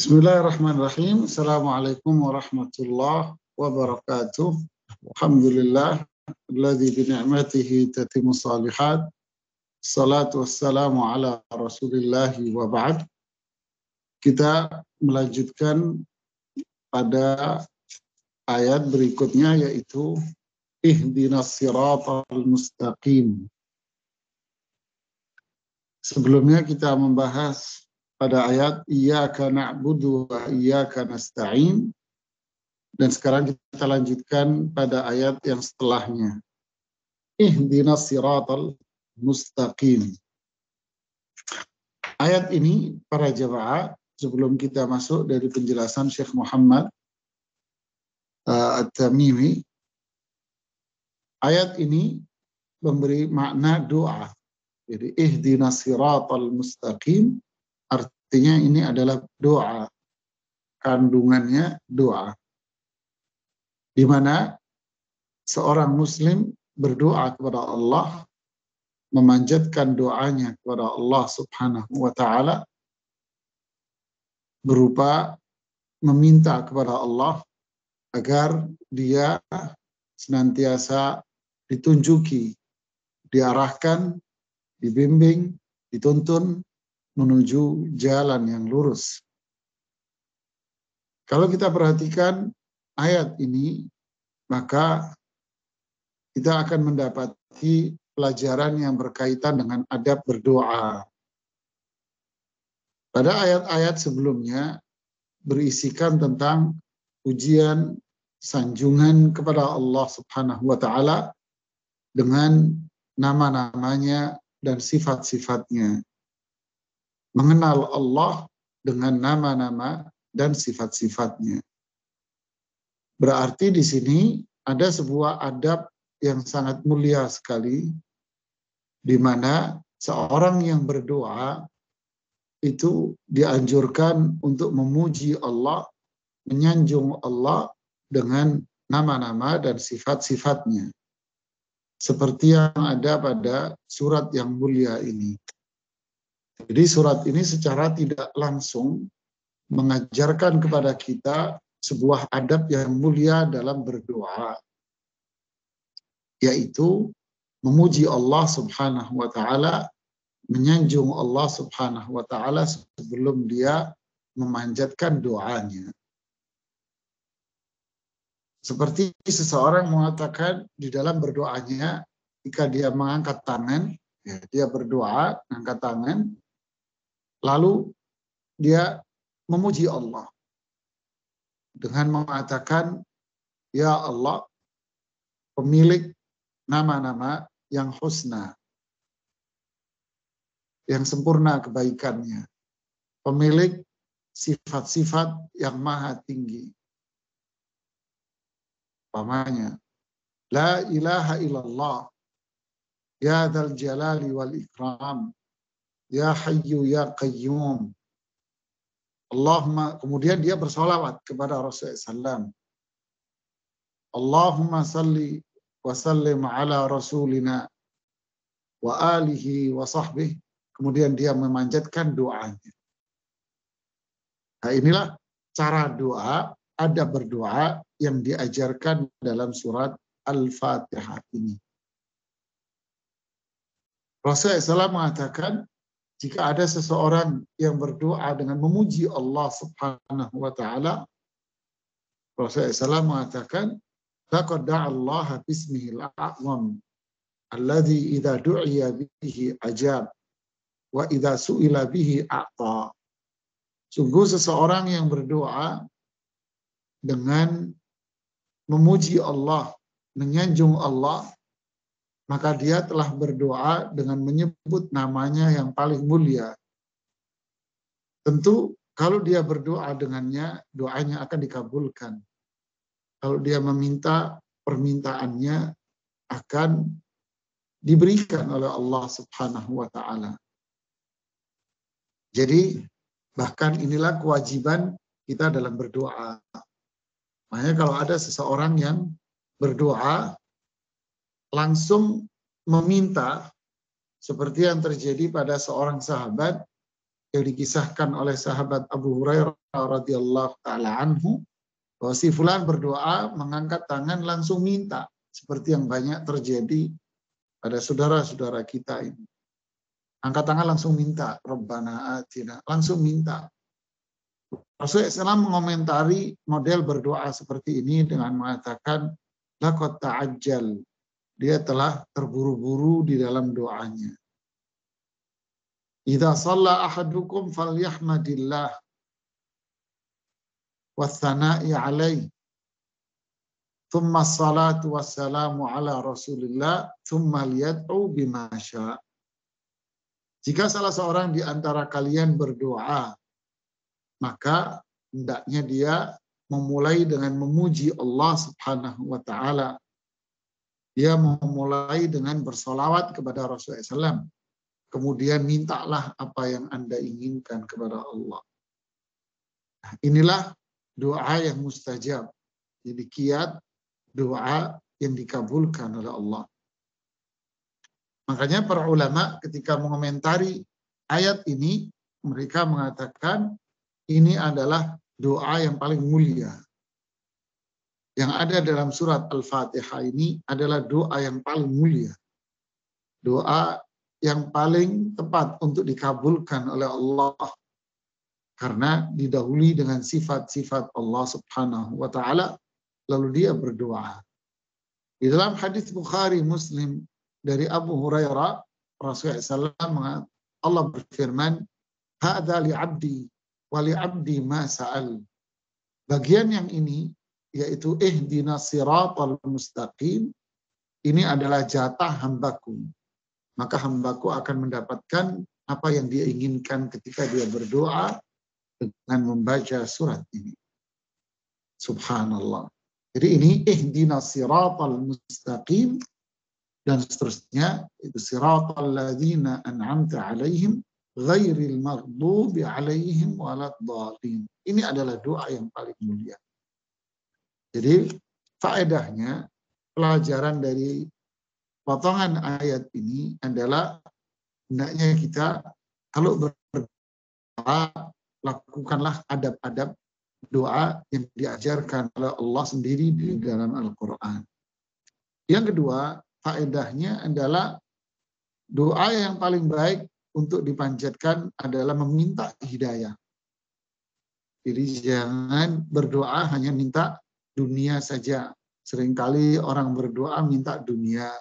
Bismillahirrahmanirrahim. Assalamualaikum warahmatullahi wabarakatuh. Alhamdulillah alladzi bi ni'matihi tatimmu shalihat. Salatu wassalamu ala Rasulillah wa ba'd. Kita melanjutkan pada ayat berikutnya, yaitu ihdinas siratal mustaqim. Sebelumnya kita membahas pada ayat iyyaka na'budu wa iyyaka nasta'in, dan sekarang kita lanjutkan pada ayat yang setelahnya, ihdinas siratal mustaqim. Ayat ini para jemaah, sebelum kita masuk dari penjelasan Syekh Muhammad At-Tamimi, ayat ini memberi makna doa. Jadi ihdinas siratal mustaqim artinya ini adalah doa, kandungannya doa, di mana seorang muslim berdoa kepada Allah, memanjatkan doanya kepada Allah Subhanahu wa ta'ala, berupa meminta kepada Allah agar dia senantiasa ditunjuki, diarahkan, dibimbing, dituntun menuju jalan yang lurus. Kalau kita perhatikan ayat ini, maka kita akan mendapati pelajaran yang berkaitan dengan adab berdoa. Pada ayat-ayat sebelumnya berisikan tentang pujian, sanjungan kepada Allah Subhanahu wa ta'ala dengan nama-namanya dan sifat-sifatnya. Mengenal Allah dengan nama-nama dan sifat-sifatnya. Berarti di sini ada sebuah adab yang sangat mulia sekali, di mana seorang yang berdoa itu dianjurkan untuk memuji Allah, menyanjung Allah dengan nama-nama dan sifat-sifatnya, seperti yang ada pada surat yang mulia ini. Jadi surat ini secara tidak langsung mengajarkan kepada kita sebuah adab yang mulia dalam berdoa, yaitu memuji Allah Subhanahu wa ta'ala, menyanjung Allah Subhanahu wa ta'ala sebelum dia memanjatkan doanya. Seperti seseorang mengatakan di dalam berdoanya, jika dia mengangkat tangan, ya, dia berdoa, mengangkat tangan, lalu dia memuji Allah dengan mengatakan, ya Allah, pemilik nama-nama yang husna, yang sempurna kebaikannya, pemilik sifat-sifat yang maha tinggi. Umpamanya, la ilaha illallah, ya dzal jalali wal ikram, ya hayyu ya qayyum. Allahumma, kemudian dia bersolawat kepada Rasulullah SAW. Allahumma salli wa sallim ala rasulina wa alihi wa sahbihi. Kemudian dia memanjatkan doanya. Nah, inilah cara doa, adab berdoa yang diajarkan dalam surat Al-Fatihah ini. Rasulullah SAW mengatakan, jika ada seseorang yang berdoa dengan memuji Allah Subhanahu wa ta'ala, Rasulullah SAW mengatakan, laqad da'allaha bismihil a'zam alladzi idza du'iya bihi ajab wa idza su'ila bihi a'ta. Sungguh seseorang yang berdoa dengan memuji Allah, menyanjung Allah, maka dia telah berdoa dengan menyebut namanya yang paling mulia. Tentu kalau dia berdoa dengannya, doanya akan dikabulkan. Kalau dia meminta, permintaannya akan diberikan oleh Allah Subhanahu wa ta'ala. Jadi bahkan inilah kewajiban kita dalam berdoa. Makanya kalau ada seseorang yang berdoa langsung meminta, seperti yang terjadi pada seorang sahabat yang dikisahkan oleh sahabat Abu Hurairah radhiyallahu taala anhu, bahwa si fulan berdoa mengangkat tangan langsung minta, seperti yang banyak terjadi pada saudara-saudara kita ini. Angkat tangan langsung minta, Rabbana atina, langsung minta. Rasulullah SAW mengomentari model berdoa seperti ini dengan mengatakan, laqad ta'ajjal, dia telah terburu-buru di dalam doanya. Idza shalla ahadukum falyahmadillah wathana'i alaih. Thumma salatu wassalamu ala Rasulillah thumma liyad'u bima syaa. Jika salah seorang di antara kalian berdoa, maka hendaknya dia memulai dengan memuji Allah Subhanahu wa taala. Dia memulai dengan bersolawat kepada Rasulullah SAW. Kemudian mintalah apa yang Anda inginkan kepada Allah. Nah, inilah doa yang mustajab. Jadi kiat doa yang dikabulkan oleh Allah. Makanya para ulama ketika mengomentari ayat ini, mereka mengatakan ini adalah doa yang paling mulia. Yang ada dalam surat Al-Fatihah ini adalah doa yang paling mulia. Doa yang paling tepat untuk dikabulkan oleh Allah. Karena didahului dengan sifat-sifat Allah Subhanahu wa ta'ala, lalu dia berdoa. Di dalam hadis Bukhari Muslim dari Abu Hurairah, Rasulullah SAW, Allah berfirman, "Hadza li'abdi wa li'abdi ma sa'al." Bagian yang ini, yaitu ihdinas siratal mustaqim, ini adalah jatah hambaku. Maka hambaku akan mendapatkan apa yang dia inginkan ketika dia berdoa dengan membaca surat ini. Subhanallah. Jadi ini ihdinas siratal mustaqim dan seterusnya, itu siratal ladzina an'amta alaihim ghairil maghdubi alaihim waladdallin. Ini adalah doa yang paling mulia. Jadi faedahnya, pelajaran dari potongan ayat ini adalah hendaknya kita kalau berdoa, lakukanlah adab-adab doa yang diajarkan oleh Allah sendiri di dalam Al-Quran. Yang kedua, faedahnya adalah doa yang paling baik untuk dipanjatkan adalah meminta hidayah. Jadi jangan berdoa hanya minta dunia saja. Seringkali orang berdoa minta dunia,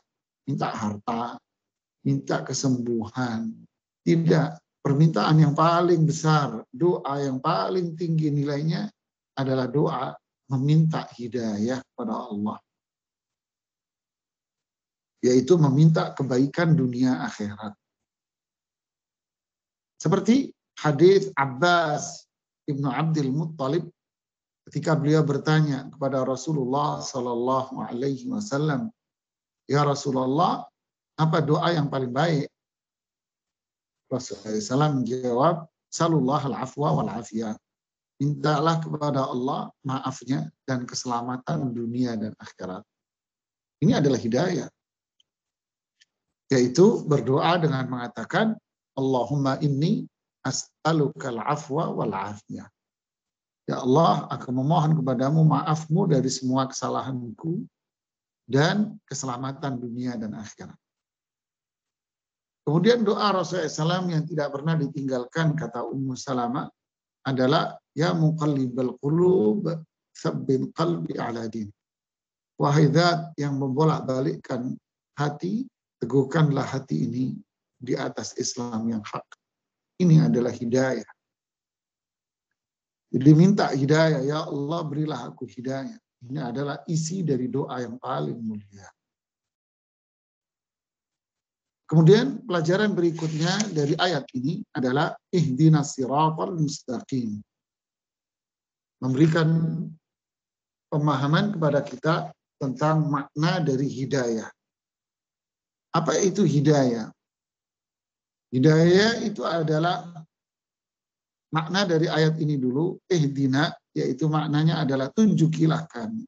minta harta, minta kesembuhan. Tidak. Permintaan yang paling besar, doa yang paling tinggi nilainya adalah doa meminta hidayah kepada Allah. Yaitu meminta kebaikan dunia akhirat. Seperti hadis Abbas Ibnu Abdul Muttalib ketika beliau bertanya kepada Rasulullah Sallallahu Alaihi Wasallam, "Ya Rasulullah, apa doa yang paling baik?" Rasulullah SAW menjawab, "Salullah al-afwa wal-afiyah." Mintalah kepada Allah maafnya dan keselamatan dunia dan akhirat. Ini adalah hidayah. Yaitu berdoa dengan mengatakan, Allahumma inni as'alukal afwa wal-afiyah. Ya Allah, aku memohon kepadamu maafmu dari semua kesalahanku dan keselamatan dunia dan akhirat. Kemudian doa Rasulullah SAW yang tidak pernah ditinggalkan, kata Ummu Salamah, adalah ya muqallibal qulub tsabbit qalbi ala din. Wahai zat yang membolak-balikkan hati, teguhkanlah hati ini di atas Islam yang hak. Ini adalah hidayah. Jadi minta hidayah, ya Allah berilah aku hidayah. Ini adalah isi dari doa yang paling mulia. Kemudian pelajaran berikutnya dari ayat ini adalah ihdinas siratal mustaqim. Memberikan pemahaman kepada kita tentang makna dari hidayah. Apa itu hidayah? Hidayah itu adalah makna dari ayat ini dulu, ihdina, yaitu maknanya adalah tunjukilah kami.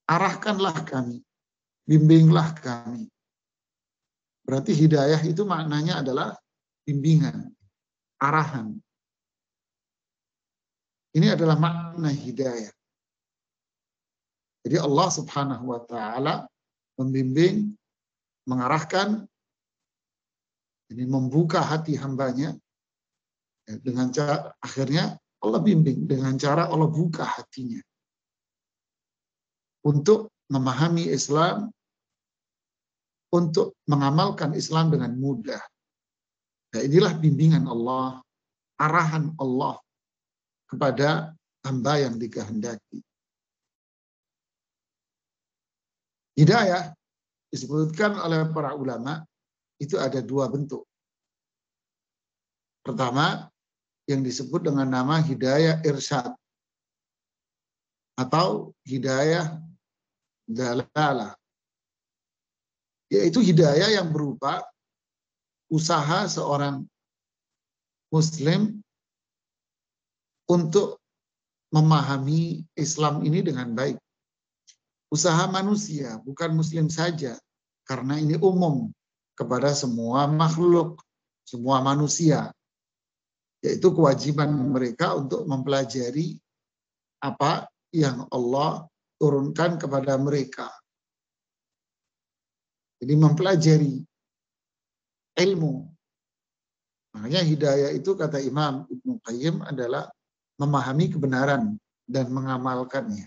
Arahkanlah kami, bimbinglah kami. Berarti hidayah itu maknanya adalah bimbingan. arahan. Ini adalah makna hidayah. Jadi Allah Subhanahu wa taala membimbing, mengarahkan, ini membuka hati hambanya dengan cara, akhirnya Allah bimbing dengan cara Allah buka hatinya untuk memahami Islam, untuk mengamalkan Islam dengan mudah. Nah, inilah bimbingan Allah, arahan Allah kepada hamba yang dikehendaki. Hidayah disebutkan oleh para ulama itu ada dua bentuk. Pertama, yang disebut dengan nama hidayah irsyad atau hidayah dalalah, yaitu hidayah yang berupa usaha seorang muslim untuk memahami Islam ini dengan baik. Usaha manusia, bukan muslim saja, karena ini umum kepada semua makhluk, semua manusia, yaitu kewajiban mereka untuk mempelajari apa yang Allah turunkan kepada mereka. Jadi mempelajari ilmu. Makanya hidayah itu kata Imam Ibnu Qayyim adalah memahami kebenaran dan mengamalkannya.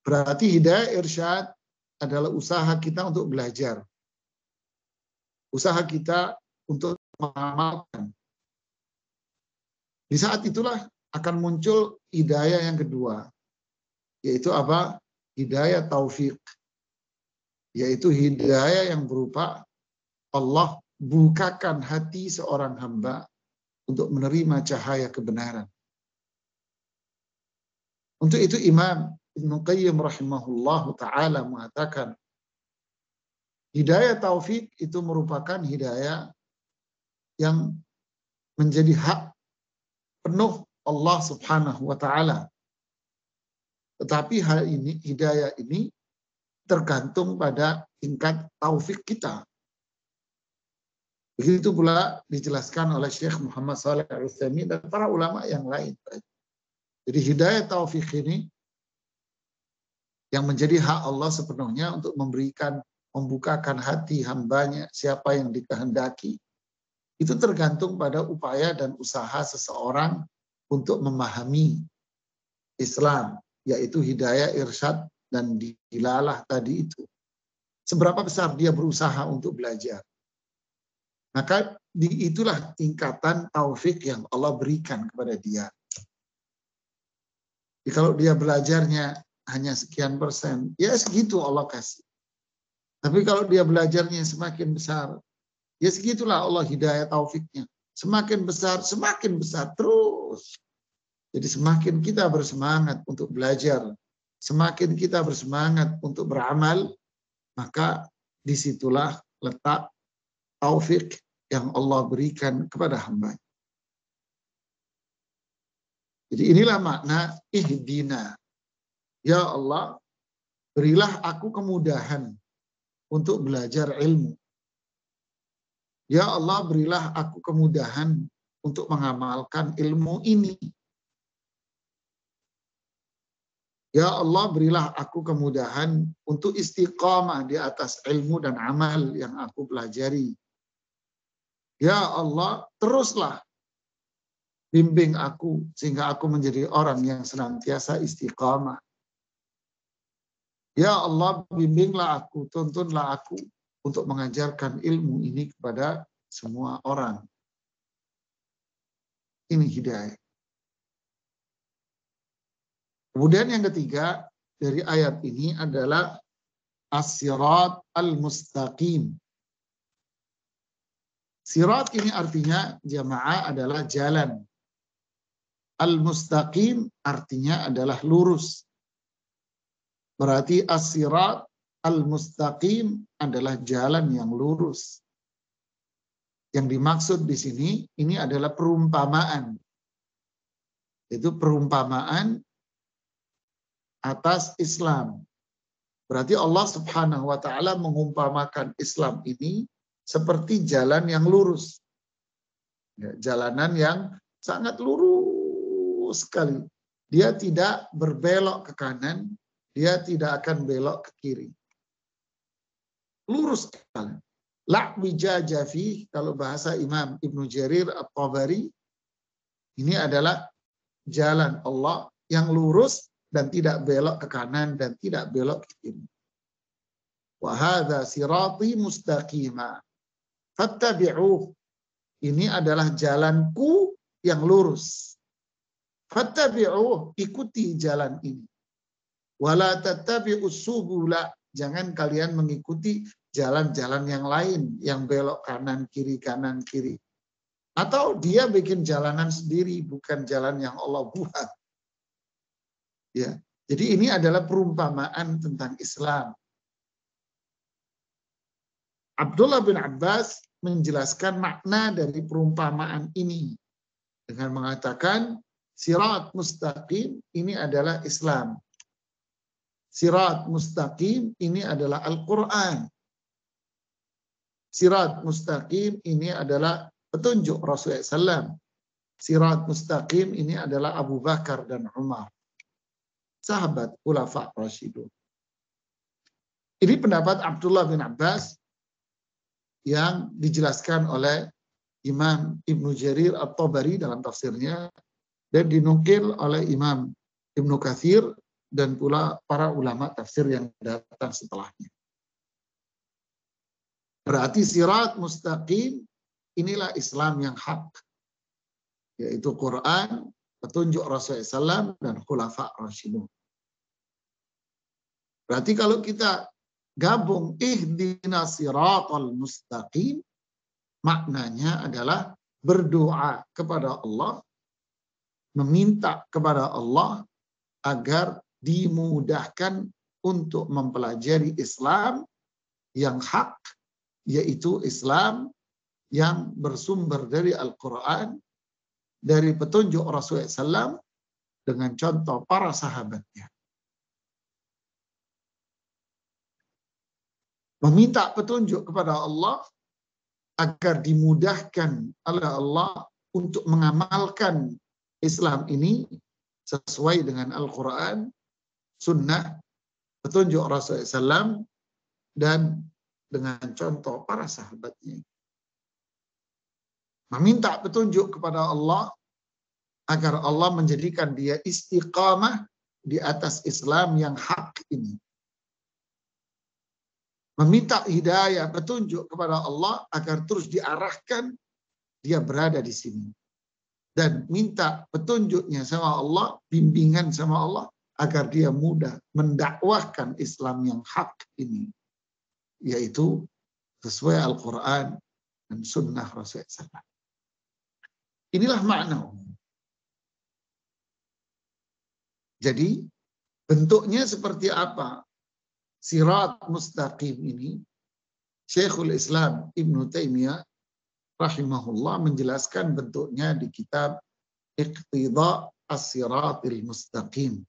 Berarti hidayah irsyad adalah usaha kita untuk belajar. Usaha kita untuk mengamalkan. Di saat itulah akan muncul hidayah yang kedua. Yaitu apa? Hidayah taufik. Yaitu hidayah yang berupa Allah bukakan hati seorang hamba untuk menerima cahaya kebenaran. Untuk itu Imam Ibnu Qayyim rahimahullahu ta'ala mengatakan, hidayah taufik itu merupakan hidayah yang menjadi hak penuh Allah Subhanahu wa ta'ala. Tetapi hal ini, hidayah ini tergantung pada tingkat taufik kita. Begitu pula dijelaskan oleh Syekh Muhammad Shalih Al-Utsaimin dan para ulama yang lain. Jadi hidayah taufik ini yang menjadi hak Allah sepenuhnya untuk memberikan, membukakan hati hambanya siapa yang dikehendaki. Itu tergantung pada upaya dan usaha seseorang untuk memahami Islam, yaitu hidayah irsyad dan dilalah tadi itu. Seberapa besar dia berusaha untuk belajar. Maka itulah tingkatan taufik yang Allah berikan kepada dia. Jadi kalau dia belajarnya hanya sekian persen, ya segitu Allah kasih. Tapi kalau dia belajarnya semakin besar, ya segitulah Allah hidayah taufiknya. Semakin besar terus. Jadi semakin kita bersemangat untuk belajar, semakin kita bersemangat untuk beramal, maka disitulah letak taufik yang Allah berikan kepada hamba. Jadi inilah makna ihdina. Ya Allah, berilah aku kemudahan untuk belajar ilmu. Ya Allah, berilah aku kemudahan untuk mengamalkan ilmu ini. Ya Allah, berilah aku kemudahan untuk istiqamah di atas ilmu dan amal yang aku pelajari. Ya Allah, teruslah bimbing aku sehingga aku menjadi orang yang senantiasa istiqamah. Ya Allah, bimbinglah aku, tuntunlah aku untuk mengajarkan ilmu ini kepada semua orang. Ini hidayah. Kemudian yang ketiga dari ayat ini adalah as-sirat al-mustaqim. Sirat ini artinya jamaah adalah jalan. Al-mustaqim artinya adalah lurus. Berarti as-sirat al-mustaqim adalah jalan yang lurus. Yang dimaksud di sini ini adalah perumpamaan. Itu perumpamaan atas Islam. Berarti Allah Subhanahu wa taala mengumpamakan Islam ini seperti jalan yang lurus. Ya, jalanan yang sangat lurus sekali. Dia tidak berbelok ke kanan, dia tidak akan belok ke kiri. Lurus sekali. La wijaja fi, kalau bahasa Imam Ibnu Jarir At-Tabari, ini adalah jalan Allah yang lurus dan tidak belok ke kanan dan tidak belok ke kiri. Wa hadza sirati mustaqima fattabi'uh. Ini adalah jalanku yang lurus. Fattabi'uh, ikuti jalan ini. Wala tattabi'us subula, jangan kalian mengikuti jalan-jalan yang lain yang belok kanan kiri kanan kiri. Atau dia bikin jalanan sendiri, bukan jalan yang Allah buat. Ya. Jadi ini adalah perumpamaan tentang Islam. Abdullah bin Abbas menjelaskan makna dari perumpamaan ini dengan mengatakan sirat mustaqim ini adalah Islam. Sirat mustaqim ini adalah Al-Quran. Sirat mustaqim ini adalah petunjuk Rasulullah SAW. Sirat mustaqim ini adalah Abu Bakar dan Umar, sahabat Khulafa Rasyidun. Ini pendapat Abdullah bin Abbas yang dijelaskan oleh Imam Ibnu Jarir At-Tabari dalam tafsirnya dan dinukil oleh Imam Ibnu Katsir dan pula para ulama tafsir yang datang setelahnya. Berarti sirat mustaqim inilah Islam yang hak, yaitu Quran, petunjuk Rasulullah SAW dan Khulafa Rasyidun. Berarti kalau kita gabung ihdinas siratal mustaqim, maknanya adalah berdoa kepada Allah, meminta kepada Allah agar dimudahkan untuk mempelajari Islam yang hak, yaitu Islam yang bersumber dari Al-Quran, dari petunjuk Rasulullah SAW, dengan contoh para sahabatnya. Meminta petunjuk kepada Allah agar dimudahkan oleh Allah untuk mengamalkan Islam ini sesuai dengan Al-Quran, Sunnah, petunjuk Rasulullah SAW, dan dengan contoh para sahabatnya. Meminta petunjuk kepada Allah agar Allah menjadikan dia istiqamah di atas Islam yang hak ini. Meminta hidayah, petunjuk kepada Allah agar terus diarahkan dia berada di sini. Dan minta petunjuknya sama Allah, bimbingan sama Allah, agar dia mudah mendakwahkan Islam yang hak ini. Yaitu sesuai Al-Quran dan Sunnah Rasulullah SAW. Inilah makna umum. Jadi bentuknya seperti apa? Sirat mustaqim ini, Syekhul Islam Ibnu Taimiyah rahimahullah menjelaskan bentuknya di kitab Iqtida as-Siratil Mustaqim,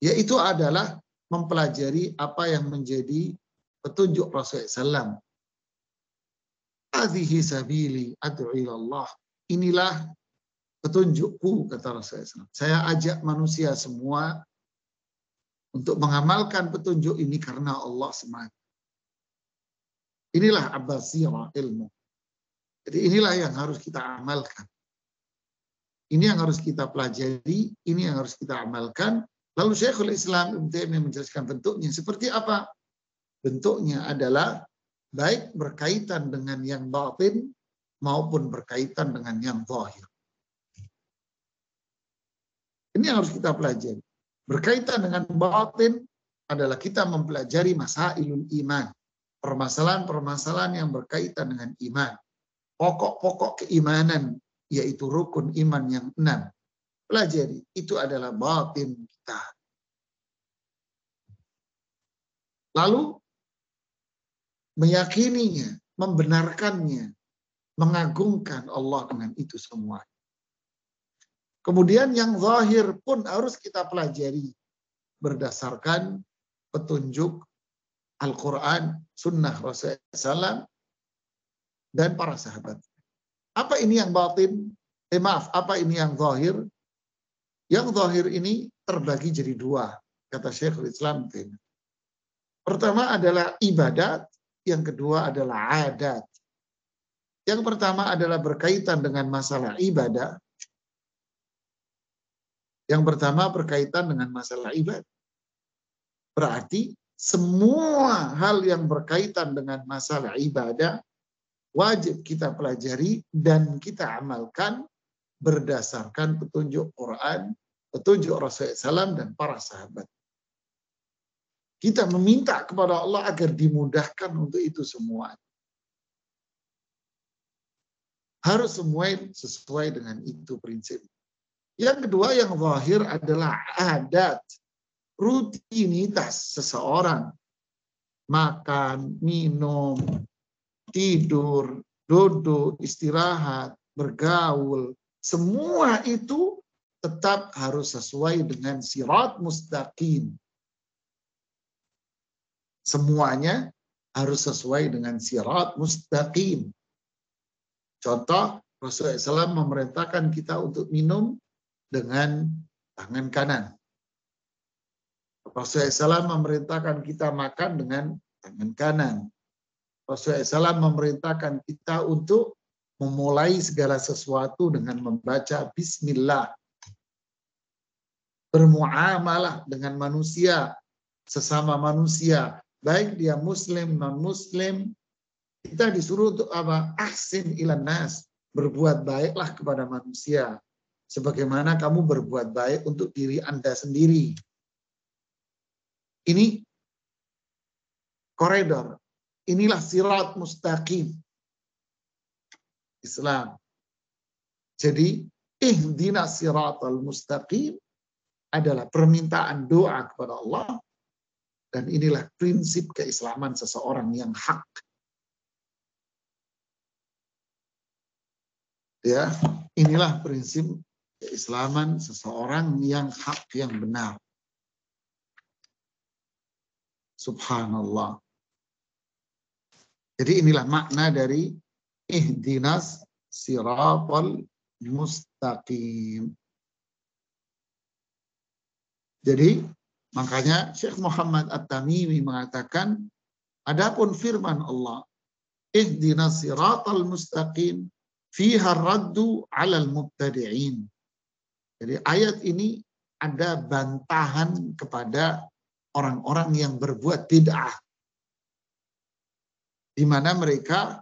yaitu adalah mempelajari apa yang menjadi petunjuk Rasulullah SAW. Hadhihi sabili ad'u ila Allah. Inilah petunjukku, kata Rasulullah SAW. Saya ajak manusia semua untuk mengamalkan petunjuk ini karena Allah semata. Inilah Abbasiyah ilmu. Jadi inilah yang harus kita amalkan. Ini yang harus kita pelajari, ini yang harus kita amalkan. Lalu Syekhul Islam Ibnu Taimiyah menjelaskan bentuknya seperti apa? Bentuknya adalah baik berkaitan dengan yang batin maupun berkaitan dengan yang zahir. Ini yang harus kita pelajari. Berkaitan dengan batin adalah kita mempelajari masailul iman. Permasalahan-permasalahan yang berkaitan dengan iman. Pokok-pokok keimanan, yaitu rukun iman yang 6. Pelajari, itu adalah batin kita. Lalu, meyakininya, membenarkannya, mengagungkan Allah dengan itu semua. Kemudian yang zahir pun harus kita pelajari berdasarkan petunjuk Al-Quran, Sunnah Rasulullah SAW, dan para sahabat. Apa ini yang batin? Maaf, apa ini yang zahir? Yang zahir ini terbagi jadi dua, kata Syekhul Islam. Pertama adalah ibadat, yang kedua adalah adat. Yang pertama adalah berkaitan dengan masalah ibadah. Yang pertama berkaitan dengan masalah ibadah. Berarti semua hal yang berkaitan dengan masalah ibadah wajib kita pelajari dan kita amalkan berdasarkan petunjuk Quran, petunjuk Rasulullah SAW dan para sahabat. Kita meminta kepada Allah agar dimudahkan untuk itu semua. Harus sesuai dengan itu prinsip. Yang kedua yang zahir adalah adat, rutinitas seseorang. Makan, minum, tidur, duduk, istirahat, bergaul. Semua itu tetap harus sesuai dengan sirat mustaqim. Semuanya harus sesuai dengan sirat mustaqim. Contoh, Rasulullah SAW memerintahkan kita untuk minum dengan tangan kanan. Rasulullah SAW memerintahkan kita makan dengan tangan kanan. Rasulullah SAW memerintahkan kita untuk memulai segala sesuatu dengan membaca Bismillah. Bermuamalah dengan manusia, sesama manusia. Baik dia muslim, non-muslim, kita disuruh untuk apa? Ahsin ilan nas. Berbuat baiklah kepada manusia. Sebagaimana kamu berbuat baik untuk diri Anda sendiri. Ini koridor. Inilah sirat mustaqim Islam. Jadi, ihdinas siratal mustaqim adalah permintaan doa kepada Allah. Dan inilah prinsip keislaman seseorang yang hak. Ya, inilah prinsip keislaman seseorang yang hak, yang benar. Subhanallah. Jadi inilah makna dari ihdinas siratal mustaqim. Jadi makanya Syekh Muhammad At-Tamimi mengatakan, adapun firman Allah, ihdinas siratal mustaqim fiha raddu 'alal mubtadi'in. Jadi ayat ini ada bantahan kepada orang-orang yang berbuat bid'ah, di mana mereka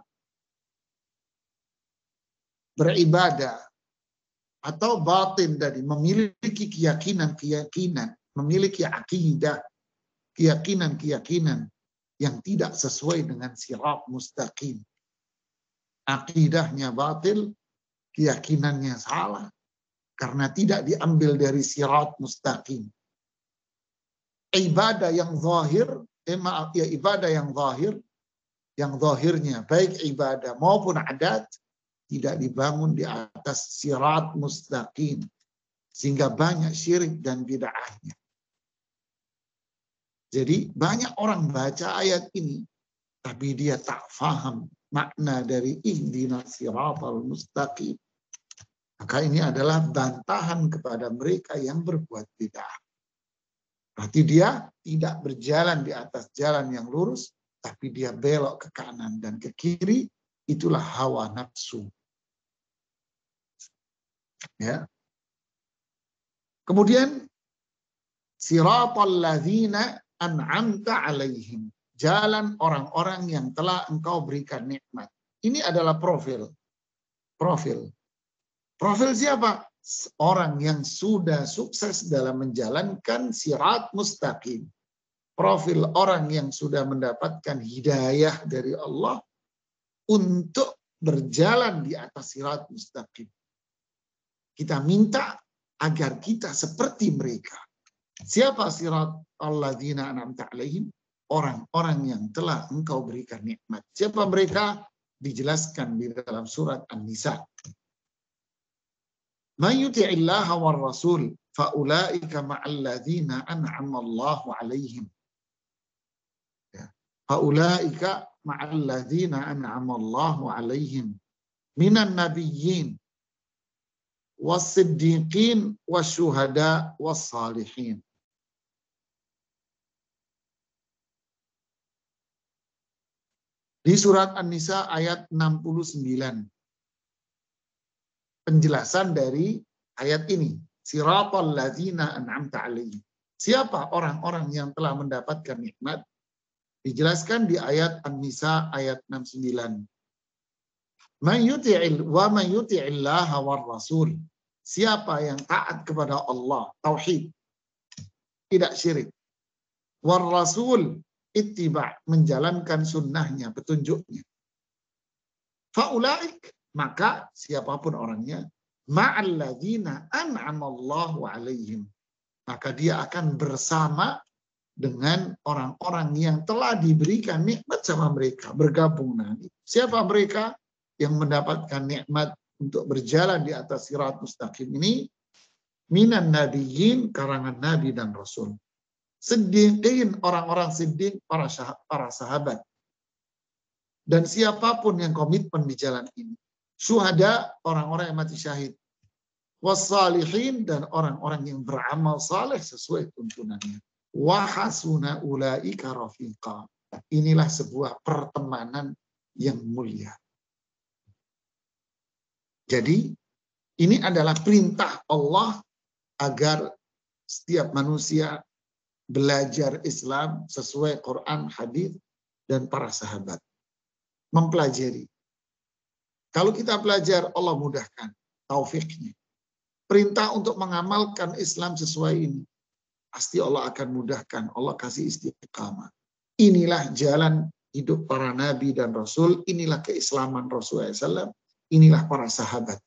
beribadah atau batin dari memiliki keyakinan, memiliki akidah, keyakinan yang tidak sesuai dengan sirat mustaqim. Akidahnya batil, keyakinannya salah, karena tidak diambil dari sirat mustaqim. Ibadah yang zahir, ibadah yang zahir, yang zahirnya baik ibadah maupun adat, tidak dibangun di atas sirat mustaqim, sehingga banyak syirik dan bid'ahnya. Jadi banyak orang baca ayat ini, tapi dia tak faham makna dari ihdinas siratal mustaqim. Maka ini adalah bantahan kepada mereka yang berbuat bid'ah. Berarti dia tidak berjalan di atas jalan yang lurus, tapi dia belok ke kanan dan ke kiri. Itulah hawa nafsu. Ya. Kemudian siratal ladzina an'amta 'alaihim. Jalan orang-orang yang telah engkau berikan nikmat. Ini adalah profil. Profil siapa? Orang yang sudah sukses dalam menjalankan sirat mustaqim. Profil orang yang sudah mendapatkan hidayah dari Allah untuk berjalan di atas sirat mustaqim. Kita minta agar kita seperti mereka. Siapa sirat alladzina an'amta 'alaihim? Orang-orang yang telah engkau berikan nikmat. Siapa mereka? Dijelaskan di dalam surat An-Nisa. Man yuti'illaha war rasul faulaika ma'al ladzina an'ama Allahu 'alaihim. Faulaika ma'al ladzina an'ama Allahu 'alaihim minan nabiyyin was-siddiqin wasyuhada was-salihin. Di surat An-Nisa ayat 69. Penjelasan dari ayat ini. Siratal ladzina an'amta 'alaihim. Siapa orang-orang yang telah mendapatkan nikmat? Dijelaskan di ayat An-Nisa ayat 69. Man yuti'illaha war rasul. Siapa yang taat kepada Allah, tauhid, tidak syirik. War rasul, ittiba', menjalankan sunnahnya, petunjuknya. Faulaik, maka siapapun orangnya, ma'alladzina an'amallahu 'alaihim. Maka dia akan bersama dengan orang-orang yang telah diberikan nikmat sama mereka, bergabung nanti. Siapa mereka yang mendapatkan nikmat untuk berjalan di atas sirat mustaqim ini? Minan nabiyyin, karangan nabi dan rasul. Siddiqin, orang-orang siddiq, para sahabat. Dan siapapun yang komitmen di jalan ini. Syuhada, orang-orang yang mati syahid. Wassalihin, dan orang-orang yang beramal saleh sesuai tuntunannya. Wa hasuna ulaika rafiqa. Inilah sebuah pertemanan yang mulia. Jadi, ini adalah perintah Allah agar setiap manusia belajar Islam sesuai Quran, hadis, dan para sahabat. Mempelajari. Kalau kita belajar, Allah mudahkan taufiknya. Perintah untuk mengamalkan Islam sesuai ini, pasti Allah akan mudahkan. Allah kasih istiqamah. Inilah jalan hidup para nabi dan rasul. Inilah keislaman Rasulullah SAW. Inilah para sahabat.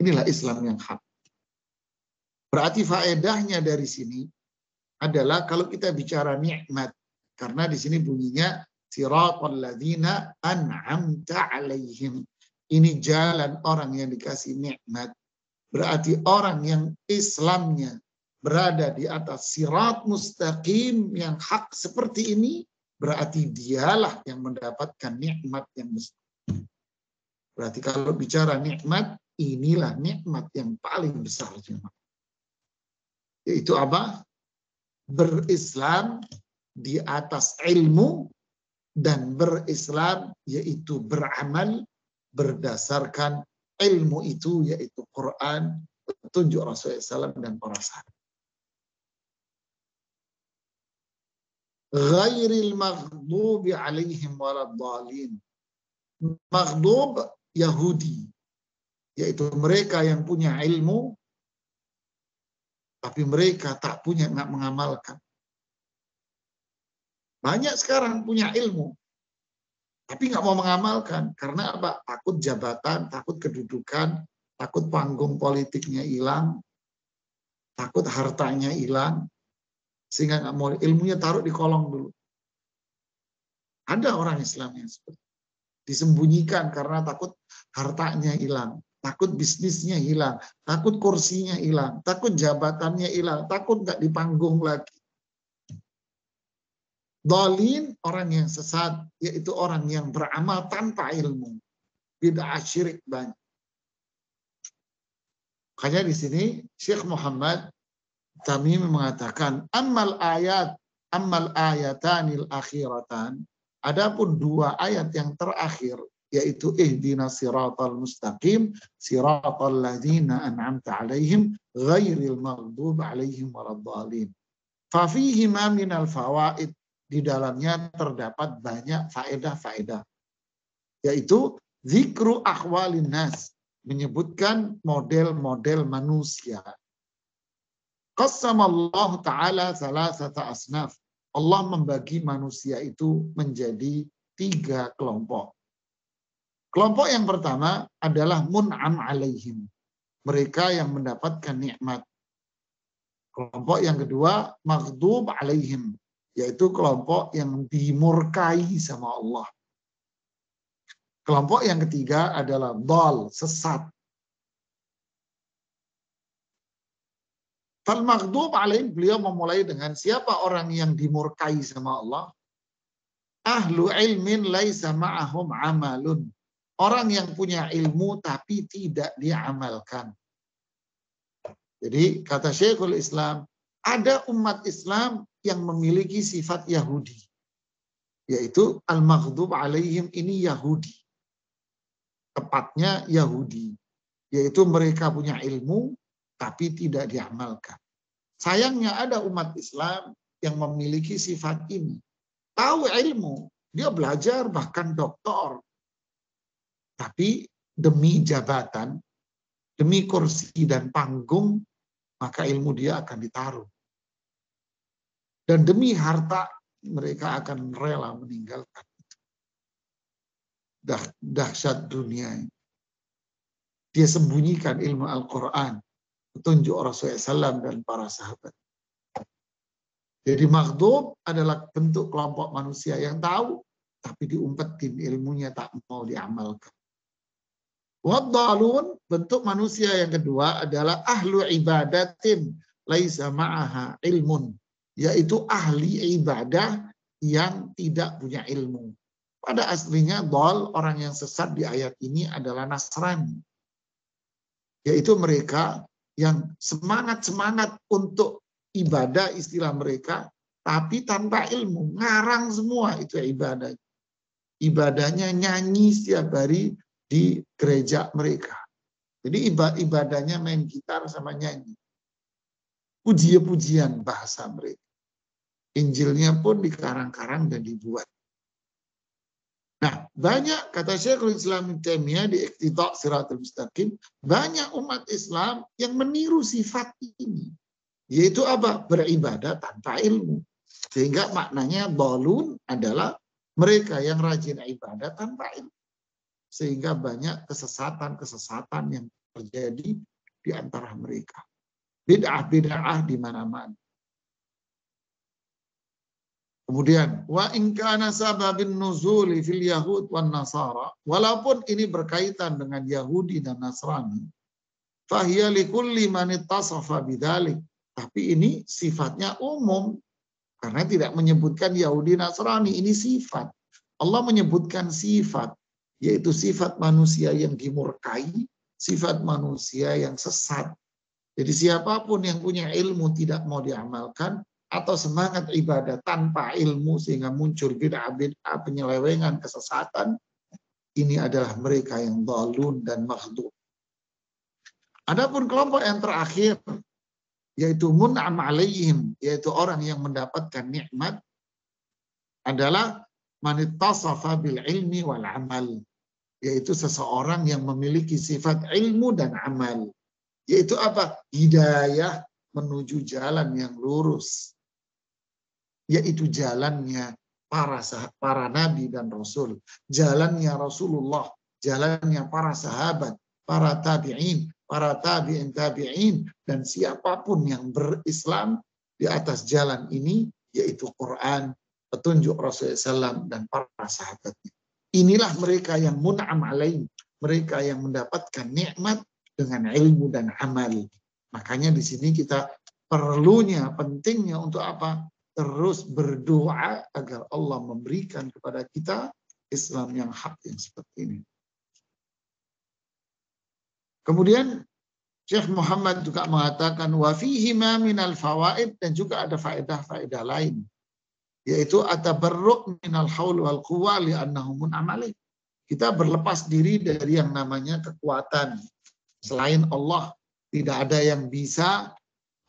Inilah Islam yang hak. Berarti faedahnya dari sini adalah kalau kita bicara nikmat, karena di sini bunyinya siratal ladzina an'amta 'alaihim. Ini jalan orang yang dikasih nikmat. Berarti orang yang Islamnya berada di atas sirat mustaqim yang hak seperti ini, berarti dialah yang mendapatkan nikmat yang besar. Berarti kalau bicara nikmat, inilah nikmat yang paling besar. Yaitu apa? Berislam di atas ilmu dan berislam yaitu beramal berdasarkan ilmu itu, yaitu Quran, petunjuk Rasulullah SAW dan para sahabat. Ghairil maghdubi alaihim waladdallin. Maghdub Yahudi, yaitu mereka yang punya ilmu, tapi mereka tak punya, nggak mengamalkan. Banyak sekarang punya ilmu, tapi nggak mau mengamalkan. Karena apa? Takut jabatan, takut kedudukan, takut panggung politiknya hilang, takut hartanya hilang, sehingga nggak mau, ilmunya taruh di kolong dulu. Ada orang Islam yang seperti itu. Disembunyikan karena takut hartanya hilang, takut bisnisnya hilang, takut kursinya hilang, takut jabatannya hilang, takut nggak dipanggung lagi. Dhalin, orang yang sesat, yaitu orang yang beramal tanpa ilmu. Bid'ah syirik banyak. Makanya di sini Syekh Muhammad Tamimi mengatakan, ammal ayatanil akhiratan, adapun dua ayat yang terakhir, yaitu ihdinas siratal mustaqim, siratal ladzina an'amta 'alaihim, ghairil maghdub 'alaihim waladdallin. Fa fihi ma minal fawaid, di dalamnya terdapat banyak faedah-faedah, yaitu zikru ahwalin nas, menyebutkan model-model manusia. Qassamallahu ta'ala salasata asnaf. Allah membagi manusia itu menjadi 3 kelompok. Kelompok yang pertama adalah mun'am alaihim, mereka yang mendapatkan nikmat. Kelompok yang kedua maghdub alaihim, yaitu kelompok yang dimurkai sama Allah. Kelompok yang ketiga adalah dhal, sesat. Fal maghdub alaihim, beliau memulai dengan siapa orang yang dimurkai sama Allah? Ahlu ilmin laisa ma'ahum amalun. orang yang punya ilmu tapi tidak diamalkan. Jadi kata Syekhul Islam, ada umat Islam yang memiliki sifat Yahudi, yaitu al-maghdub alaihim, ini Yahudi. Tepatnya Yahudi, yaitu mereka punya ilmu tapi tidak diamalkan. Sayangnya ada umat Islam yang memiliki sifat ini. Tahu ilmu, dia belajar bahkan doktor. Tapi demi jabatan, demi kursi dan panggung, maka ilmu dia akan ditaruh. Dan demi harta, mereka akan rela meninggalkan. Dahsyat dunia ini. Dia sembunyikan ilmu Al-Quran, petunjuk Rasulullah SAW dan para sahabat. Jadi maghdub adalah bentuk kelompok manusia yang tahu, tapi diumpetin ilmunya tak mau diamalkan. Waddalun, bentuk manusia yang kedua adalah ahlu ibadatin laisa ma'aha ilmun, yaitu ahli ibadah yang tidak punya ilmu. Pada aslinya dal, orang yang sesat di ayat ini adalah Nasrani, yaitu mereka yang semangat-semangat untuk ibadah, istilah mereka, tapi tanpa ilmu, ngarang semua itu ibadah. Ibadahnya nyanyi setiap hari di gereja mereka. Jadi ibadahnya main gitar sama nyanyi. Pujian-pujian bahasa mereka. Injilnya pun dikarang-karang dan dibuat. Nah, banyak, kata Syekhul Islam Ibnu Taimiyah di Iqtida' Shiratal Mustaqim, banyak umat Islam yang meniru sifat ini. Yaitu apa? Beribadah tanpa ilmu. Sehingga maknanya dhalun adalah mereka yang rajin ibadah tanpa ilmu. Sehingga banyak kesesatan-kesesatan yang terjadi di antara mereka. Bid'ah-bid'ah di mana-mana. Kemudian, wa in kana sababin nuzuli fil yahud wan nasara, walaupun ini berkaitan dengan Yahudi dan Nasrani, fahiya likulli man ittasafa bidzalik. Tapi ini sifatnya umum, karena tidak menyebutkan Yahudi Nasrani, ini sifat. Allah menyebutkan sifat, yaitu sifat manusia yang dimurkai, sifat manusia yang sesat. Jadi siapapun yang punya ilmu tidak mau diamalkan, atau semangat ibadah tanpa ilmu sehingga muncul bid'ah-bid'ah, penyelewengan, kesesatan, ini adalah mereka yang dhalun dan maghdub. Adapun kelompok yang terakhir, yaitu mun'am alaihim, yaitu orang yang mendapatkan nikmat, adalah manittasafa bil ilmi wal amal, yaitu seseorang yang memiliki sifat ilmu dan amal, yaitu apa? Hidayah menuju jalan yang lurus, yaitu jalannya para nabi dan rasul, jalannya Rasulullah, jalannya para sahabat, para tabi'in, para tabi'in tabi'in, dan siapapun yang berislam di atas jalan ini, yaitu Quran, petunjuk Rasulullah SAW dan para sahabatnya. Inilah mereka yang mun'am alaihim, mereka yang mendapatkan nikmat dengan ilmu dan amal. Makanya di sini kita perlunya, pentingnya untuk apa? Terus berdoa agar Allah memberikan kepada kita Islam yang hak yang seperti ini. Kemudian Syekh Muhammad juga mengatakan wa fihi ma minal fawaid, dan juga ada faedah-faedah lain, yaitu atabarruk minal haul wal quwwa li annahu mun'am alaih. Kita berlepas diri dari yang namanya kekuatan. Selain Allah, tidak ada yang bisa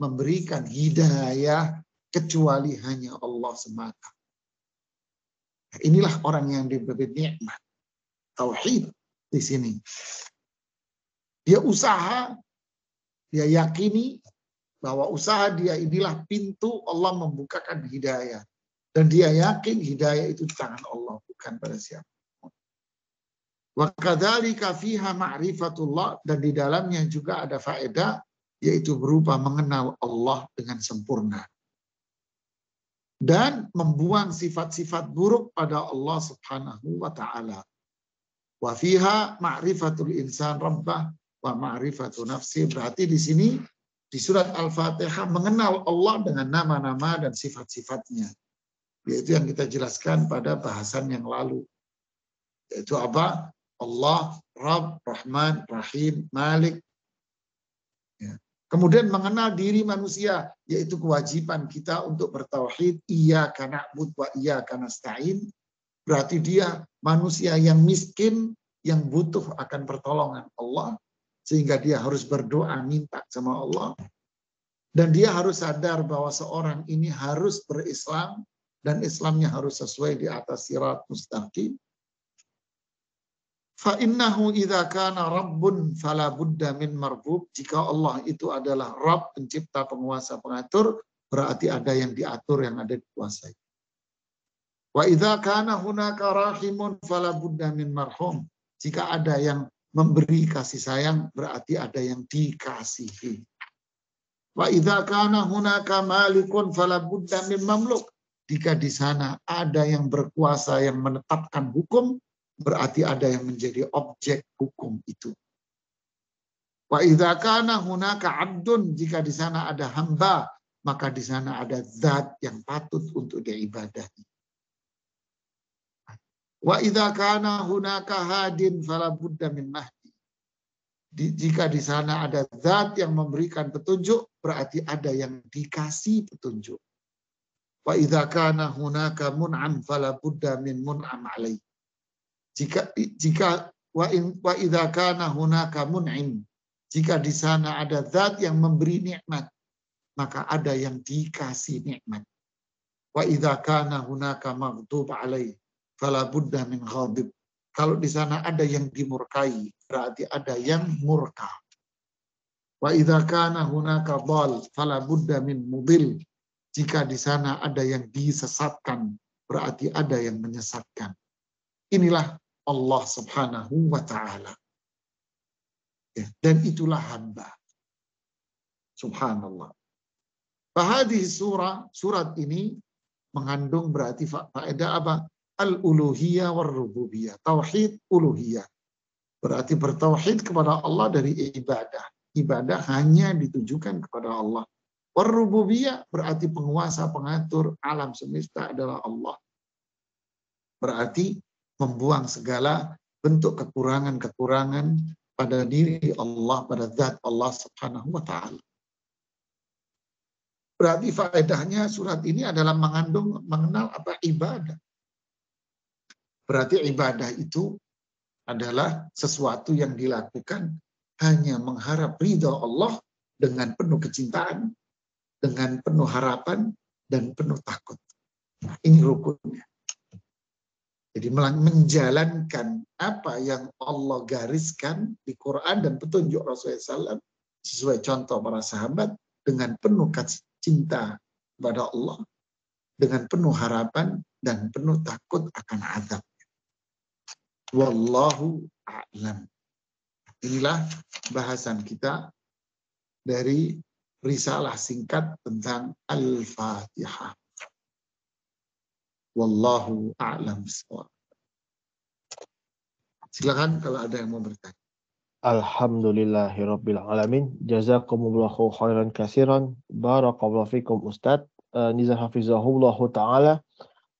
memberikan hidayah kecuali hanya Allah semata. Inilah orang yang diberi nikmat tauhid di sini. Dia usaha, dia yakini bahwa usaha dia inilah pintu Allah membukakan hidayah. Dan dia yakin hidayah itu di tangan Allah, bukan pada siapa. Wa kadzalika fiha ma'rifatullah, dan di dalamnya juga ada faedah, yaitu berupa mengenal Allah dengan sempurna. Dan membuang sifat-sifat buruk pada Allah Subhanahu wa ta'ala. Wa fiha ma'rifatul insan rabbah wa ma'rifatu nafsi. Berarti di sini di surat Al-Fatihah mengenal Allah dengan nama-nama dan sifat-sifatnya. Yaitu yang kita jelaskan pada bahasan yang lalu. Yaitu apa? Allah, Rabb, Rahman, Rahim, Malik. Ya. Kemudian mengenal diri manusia, yaitu kewajiban kita untuk bertauhid, iyyaka na'budu wa iyyaka nasta'in. Berarti dia manusia yang miskin, yang butuh akan pertolongan Allah, sehingga dia harus berdoa minta sama Allah. Dan dia harus sadar bahwa seorang ini harus berislam, dan Islamnya harus sesuai di atas sirat mustaqim. Fa'innahu idza kana rabbun fala budda min marbub. Jika Allah itu adalah Rabb, pencipta, penguasa, pengatur, berarti ada yang diatur, yang ada dikuasai. Wa idza kana hunaka rahimun fala budda min marhum. Jika ada yang memberi kasih sayang, berarti ada yang dikasihi. Wa idza kana hunaka malikun fala budda min mamluk. Jika di sana ada yang berkuasa yang menetapkan hukum, berarti ada yang menjadi objek hukum itu. Wa idza kana hunaka 'abdun, jika di sana ada hamba, maka di sana ada zat yang patut untuk diibadahi. Wa idza kana hunaka hadin fala budda min mahdi. Jika di sana ada zat yang memberikan petunjuk, berarti ada yang dikasih petunjuk. Wa idza kana hunaka mun'am fala budda min mun'am alaihi. Jika wa idza kana hunaka mun'im, jika di sana ada zat yang memberi nikmat, maka ada yang dikasih nikmat. Wa idza kana hunaka maghdub alaihi fala budda min ghadib. Kalau di sana ada yang dimurkai, berarti ada yang murka. Wa idza kana hunaka dhal fala budda min mudil. Jika di sana ada yang disesatkan, berarti ada yang menyesatkan. Inilah Allah Subhanahu wa ta'ala. Ya, dan itulah hamba. Subhanallah. Fahadhi surat ini mengandung berarti faedah apa? Al-uluhiyah war-rububiyah. Tauhid uluhiyah. Berarti bertauhid kepada Allah dari ibadah. Ibadah hanya ditujukan kepada Allah. War-rububiyah berarti penguasa, pengatur alam semesta adalah Allah. Berarti membuang segala bentuk kekurangan-kekurangan pada diri Allah, pada zat Allah Subhanahu wa ta'ala. Berarti faedahnya surat ini adalah mengenal apa ibadah. Berarti ibadah itu adalah sesuatu yang dilakukan hanya mengharap ridha Allah dengan penuh kecintaan, dengan penuh harapan, dan penuh takut. Ini rukunnya. Jadi menjalankan apa yang Allah gariskan di Quran dan petunjuk Rasulullah SAW sesuai contoh para sahabat dengan penuh cinta kepada Allah, dengan penuh harapan dan penuh takut akan azab. Wallahu a'lam. Inilah bahasan kita dari risalah singkat tentang Al-Fatihah. Wallahu a'lam bishawab. Silakan kalau ada yang mau bertanya. Alhamdulillahirabbil alamin. Jazakumullahu khairan katsiran. Barakallahu fikum Ustaz. Nizar hafizahullahu taala.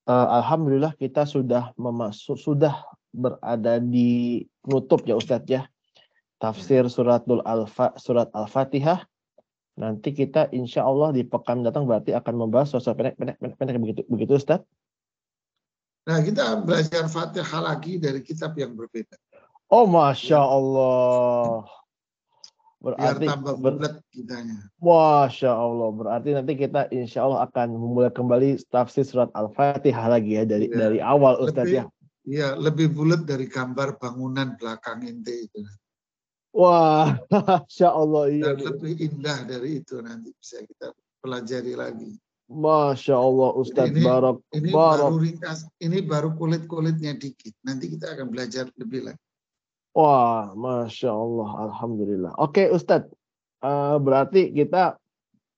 Alhamdulillah kita sudah berada di penutup ya Ustaz ya. Tafsir surat Al-Fatihah. Nanti kita insya Allah di pekan datang berarti akan membahas suasana pendek begitu Ustaz. Nah, kita belajar Fatihah lagi dari kitab yang berbeda. Oh, Masya Allah. Berarti, biar tambah bulat kitanya. Masya Allah. Berarti nanti kita insya Allah akan memulai kembali tafsir surat Al-Fatihah lagi ya dari awal Ustaz ya. Iya, lebih bulat dari gambar bangunan belakang ente itu. Wah, Masya Allah. Iya. Dan lebih indah dari itu nanti bisa kita pelajari lagi. Masya Allah Ustaz Barak. Ini baru ringkas, ini baru kulit-kulitnya dikit. Nanti kita akan belajar lebih lagi. Wah, Masya Allah, Alhamdulillah. Oke Ustaz, berarti kita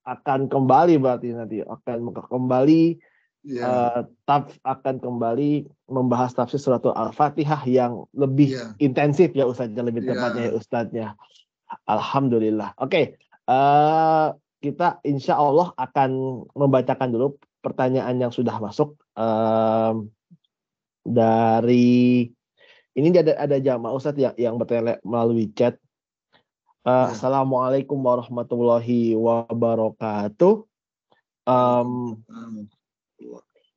akan kembali nanti akan kembali akan kembali membahas tafsir surat Al-Fatihah yang lebih intensif ya Ustaz, lebih tepatnya ya Ustaznya. Alhamdulillah. Oke. Kita insya Allah akan membacakan dulu pertanyaan yang sudah masuk dari Ini ada jamaah Ustadz yang bertanya melalui chat. Ya. Assalamualaikum warahmatullahi wabarakatuh.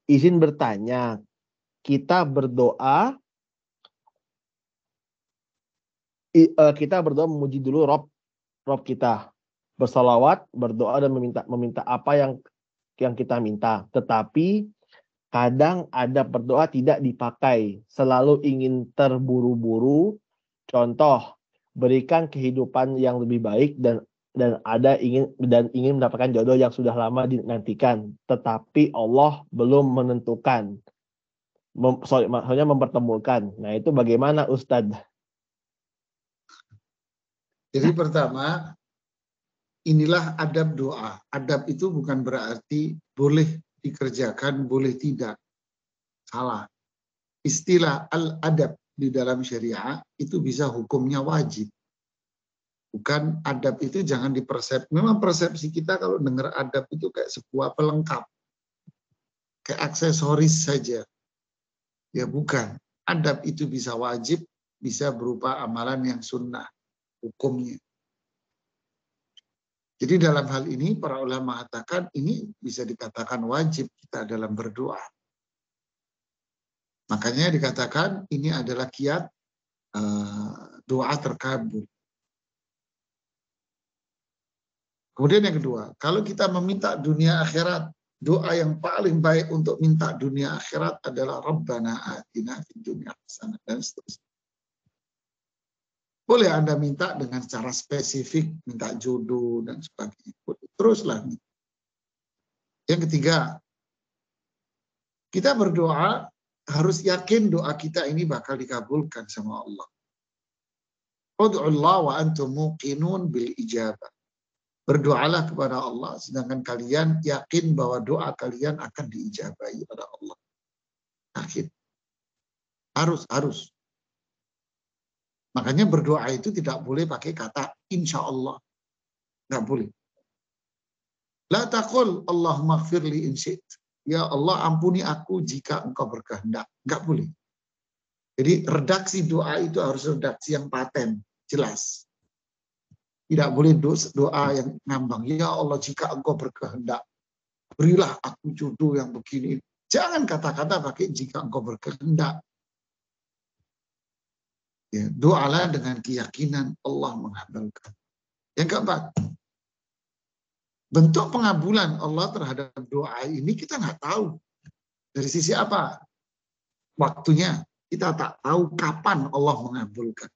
Izin bertanya, kita berdoa memuji dulu Rob kita, bersalawat, berdoa dan meminta apa yang kita minta. Tetapi kadang ada berdoa tidak dipakai, selalu ingin terburu-buru. Contoh, berikan kehidupan yang lebih baik dan ingin mendapatkan jodoh yang sudah lama dinantikan, tetapi Allah belum menentukan. Maksudnya mempertemukan. Nah, itu bagaimana Ustadz? Jadi pertama, inilah adab doa. Adab itu bukan berarti boleh dikerjakan, boleh tidak. Salah. Istilah al-adab di dalam syariah itu bisa hukumnya wajib. Bukan adab itu jangan dipersepsi. Memang persepsi kita kalau dengar adab itu kayak sebuah pelengkap. Kayak aksesoris saja. Ya bukan. Adab itu bisa wajib, bisa berupa amalan yang sunnah. Hukumnya. Jadi dalam hal ini para ulama mengatakan ini bisa dikatakan wajib kita dalam berdoa. Makanya dikatakan ini adalah kiat doa terkabul. Kemudian yang kedua, kalau kita meminta dunia akhirat, doa yang paling baik untuk minta dunia akhirat adalah Rabbana atina fid dunya hasanah dan seterusnya. Boleh Anda minta dengan cara spesifik, minta jodoh dan sebagainya. Teruslah. Yang ketiga, kita berdoa harus yakin doa kita ini bakal dikabulkan sama Allah. Ud'ullah wa antum muqinun bil ijabah. Berdoalah kepada Allah sedangkan kalian yakin bahwa doa kalian akan diijabahi oleh Allah. Yakin. Harus. Makanya berdoa itu tidak boleh pakai kata insya Allah. Nggak boleh. La taqul Allahumma gfirli in syi'ta. Ya Allah ampuni aku jika engkau berkehendak. Nggak boleh. Jadi redaksi doa itu harus redaksi yang paten. Jelas. Tidak boleh doa yang ngambang. Ya Allah jika engkau berkehendak. Berilah aku jodoh yang begini. Jangan kata-kata pakai jika engkau berkehendak. Ya, doalah dengan keyakinan Allah mengabulkan. Yang keempat, bentuk pengabulan Allah terhadap doa ini kita nggak tahu. Dari sisi apa? Waktunya. Kita tak tahu kapan Allah mengabulkan.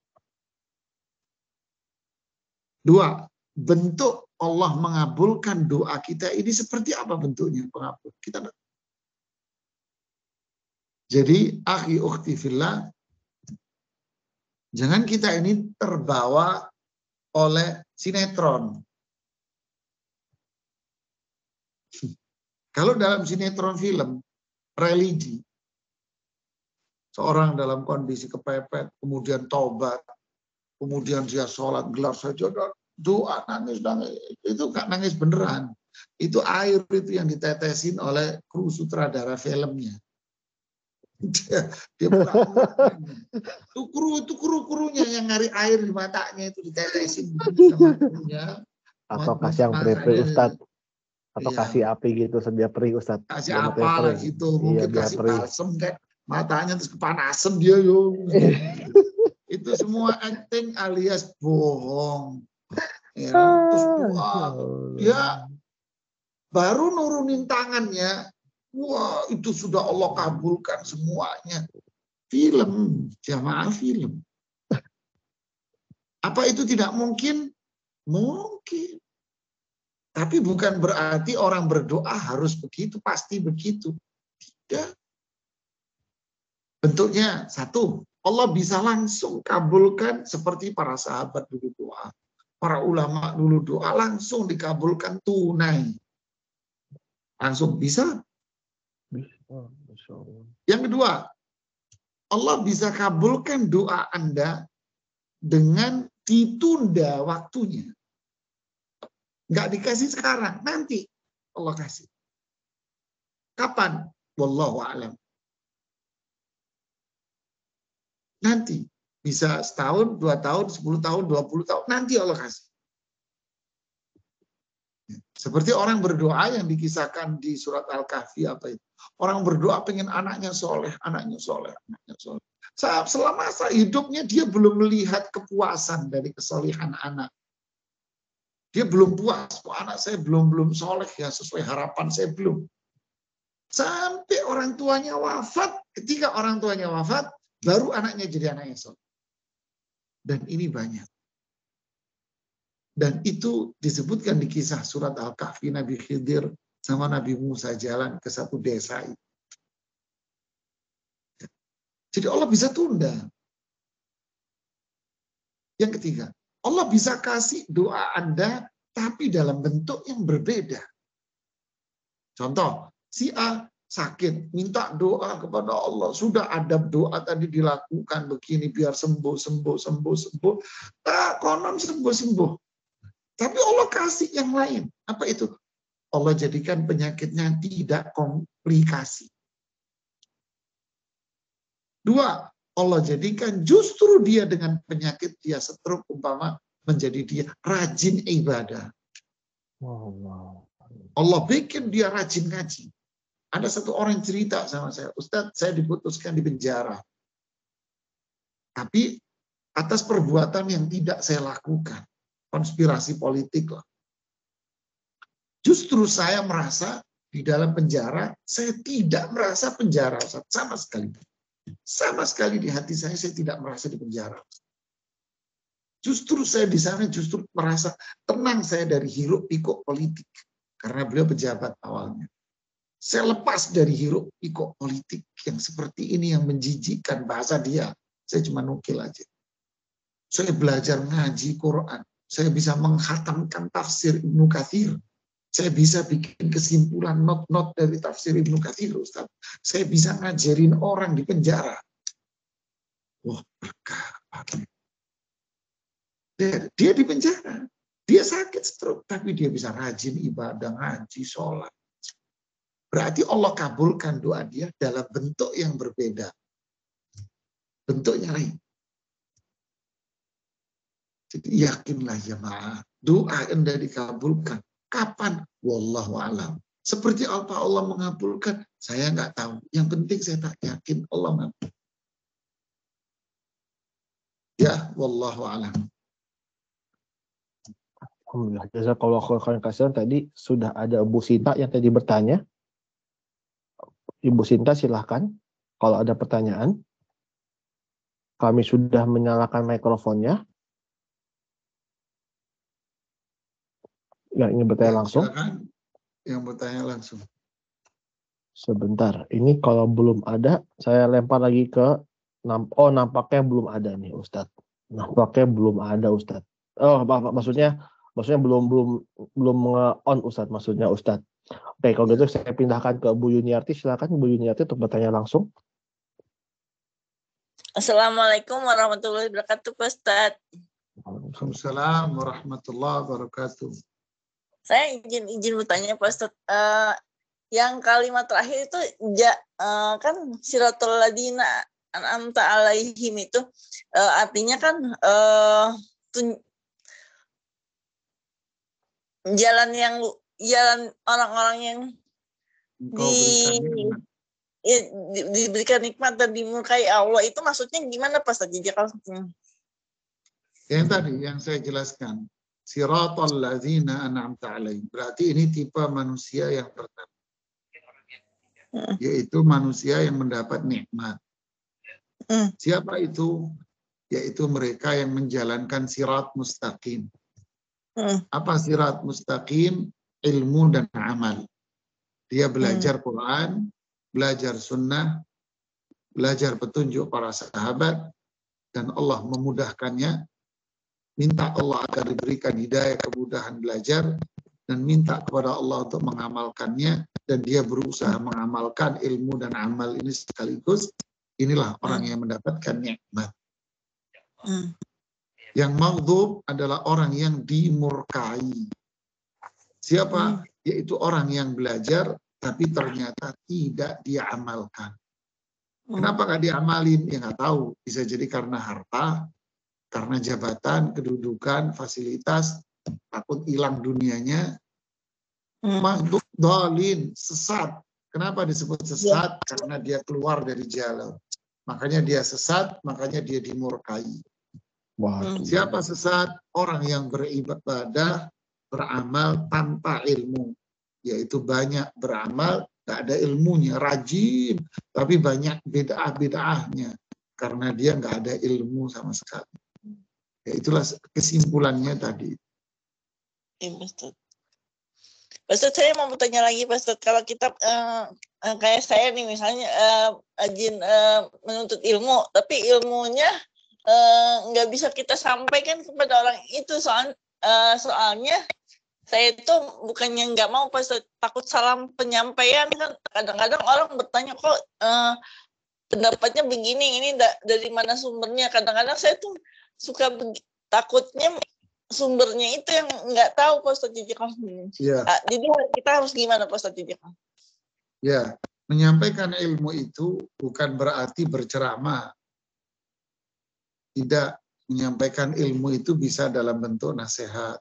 Dua, bentuk Allah mengabulkan doa kita ini seperti apa bentuknya pengabul? Kita nggak. Jadi, akhi ukhti fillah, jangan kita ini terbawa oleh sinetron. Kalau dalam sinetron film, religi, seorang dalam kondisi kepepet, kemudian taubat, kemudian dia sholat, gelar saja, doa, nangis, itu gak nangis beneran. Itu air itu yang ditetesin oleh kru sutradara filmnya. Dia itu kru-krunya yang nyari air di matanya itu ditetesin sama krunya. Atau kasih yang perih Ustadz. Atau iya. Kasih api gitu, sedia perih Ustadz. Kasih apa gitu, mungkin kasih balsem kayak matanya terus kepanasan dia yo. Itu semua acting alias bohong. Ya, terus dia baru nurunin tangannya. Wah, itu sudah Allah kabulkan semuanya. Film, jamaah film. Apa itu tidak mungkin? Mungkin. Tapi bukan berarti orang berdoa harus begitu, pasti begitu. Tidak. Bentuknya satu, Allah bisa langsung kabulkan seperti para sahabat dulu doa. Para ulama dulu doa langsung dikabulkan tunai. Langsung bisa. Yang kedua, Allah bisa kabulkan doa Anda dengan ditunda waktunya. Nggak dikasih sekarang, nanti Allah kasih. Kapan? Wallahu a'lam. Nanti bisa setahun, 2 tahun, 10 tahun, 20 tahun, nanti Allah kasih. Seperti orang berdoa yang dikisahkan di surat Al-Kahfi apa itu. Orang berdoa pengen anaknya soleh, anaknya soleh, anaknya soleh. Selama masa hidupnya dia belum melihat kepuasan dari kesolihan anak. Dia belum puas, anak saya belum soleh ya sesuai harapan saya belum. Sampai orang tuanya wafat, ketika orang tuanya wafat, baru anaknya jadi anak yang soleh. Dan ini banyak. Dan itu disebutkan di kisah surat Al-Kahfi Nabi Khidir sama Nabi Musa jalan ke satu desa itu. Jadi Allah bisa tunda. Yang ketiga, Allah bisa kasih doa Anda tapi dalam bentuk yang berbeda. Contoh, si A sakit, minta doa kepada Allah. Sudah adab doa tadi dilakukan begini biar sembuh. Konon sembuh. Tapi Allah kasih yang lain. Apa itu? Allah jadikan penyakitnya tidak komplikasi. 2, Allah jadikan justru dia dengan penyakit dia stroke umpama menjadi dia rajin ibadah. Allah bikin dia rajin ngaji. Ada satu orang cerita sama saya, Ustadz, saya diputuskan di penjara. Tapi atas perbuatan yang tidak saya lakukan. Konspirasi politik lah. Justru saya merasa di dalam penjara, saya tidak merasa penjara, sama sekali. Sama sekali di hati saya tidak merasa di penjara. Justru saya di sana justru merasa tenang saya dari hiruk pikuk politik. Karena beliau pejabat awalnya. Saya lepas dari hiruk pikuk politik yang seperti ini yang menjijikkan bahasa dia. Saya cuma nukil aja. Saya belajar ngaji Quran. Saya bisa menghatamkan tafsir Ibnu Katsir. Saya bisa bikin kesimpulan not-not dari tafsir Ibnu Katsir, Ustaz. Saya bisa ngajarin orang di penjara. Wah, berkah. Dia di penjara. Dia sakit stroke, tapi dia bisa rajin ibadah, ngaji, sholat. Berarti Allah kabulkan doa dia dalam bentuk yang berbeda. Bentuknya lain. Jadi yakinlah jemaah, doa Anda dikabulkan. Kapan? Wallahu a'lam. Seperti apa Allah mengabulkan, saya nggak tahu. Yang penting saya tak yakin Allah mengabulkan. Ya, wallahu a'lam. Alhamdulillah. Jazakallahu khairan katsiran. Tadi sudah ada Bu Sinta yang tadi bertanya. Ibu Sinta silahkan. Kalau ada pertanyaan. Kami sudah menyalakan mikrofonnya. Yang ingin bertanya langsung. Silakan. Yang bertanya langsung. Sebentar. Ini kalau belum ada, saya lempar lagi ke nampaknya belum ada nih Ustadz. Nampaknya belum ada Ustadz. Oh, maksudnya belum on Ustadz, maksudnya Ustadz. Oke, kalau gitu saya pindahkan ke Bu Yuniarti. Silakan Bu Yuniarti untuk bertanya langsung. Assalamualaikum warahmatullahi wabarakatuh, Pak Ustadz. Waalaikumsalam warahmatullahi wabarakatuh. Saya izin bertanya, Pak Ustadz. Yang kalimat terakhir itu kan siratal ladzina an'amta alaihim itu artinya kan jalan orang-orang yang diberikan nikmat dan dimurkai Allah itu maksudnya gimana Pak Ustadz? Yang tadi yang saya jelaskan, siratal ladzina an'amta alaihim. Berarti ini tipe manusia yang pertama. Yaitu manusia yang mendapat nikmat. Siapa itu? Yaitu mereka yang menjalankan sirat mustaqim. Apa sirat mustaqim? Ilmu dan amal. Dia belajar Quran, belajar sunnah, belajar petunjuk para sahabat, dan Allah memudahkannya. Minta Allah agar diberikan hidayah, kemudahan belajar, dan minta kepada Allah untuk mengamalkannya, dan dia berusaha mengamalkan ilmu dan amal ini sekaligus. Inilah orang yang mendapatkan nikmat. Yang maghdub adalah orang yang dimurkai. Siapa? Yaitu orang yang belajar tapi ternyata tidak dia amalkan. Kenapa nggak diamalin? Ya nggak tahu. Bisa jadi karena harta, karena jabatan, kedudukan, fasilitas, takut hilang dunianya. Masuk dolin, sesat. Kenapa disebut sesat? Karena dia keluar dari jalan. Makanya dia sesat, makanya dia dimurkai. Siapa sesat? Orang yang beribadah, beramal tanpa ilmu. Yaitu banyak beramal, gak ada ilmunya, rajin, tapi banyak bid'ah-bid'ahnya. Karena dia gak ada ilmu sama sekali. Ya, itulah kesimpulannya tadi. Iya, Ustaz. Ustaz, saya mau bertanya lagi, Ustaz. Kalau kita kayak saya nih misalnya rajin menuntut ilmu, tapi ilmunya nggak bisa kita sampaikan kepada orang itu, soalnya saya itu bukannya nggak mau, Ustaz, takut salah penyampaian kan. Kadang-kadang orang bertanya kok pendapatnya begini, ini dari mana sumbernya. Kadang-kadang saya tuh suka takutnya sumbernya itu yang nggak tahu, Pak Ustadz Jijikal. Ya. Jadi kita harus gimana, Pak Ustadz Jijikal? Ya, menyampaikan ilmu itu bukan berarti berceramah. Tidak, menyampaikan ilmu itu bisa dalam bentuk nasihat.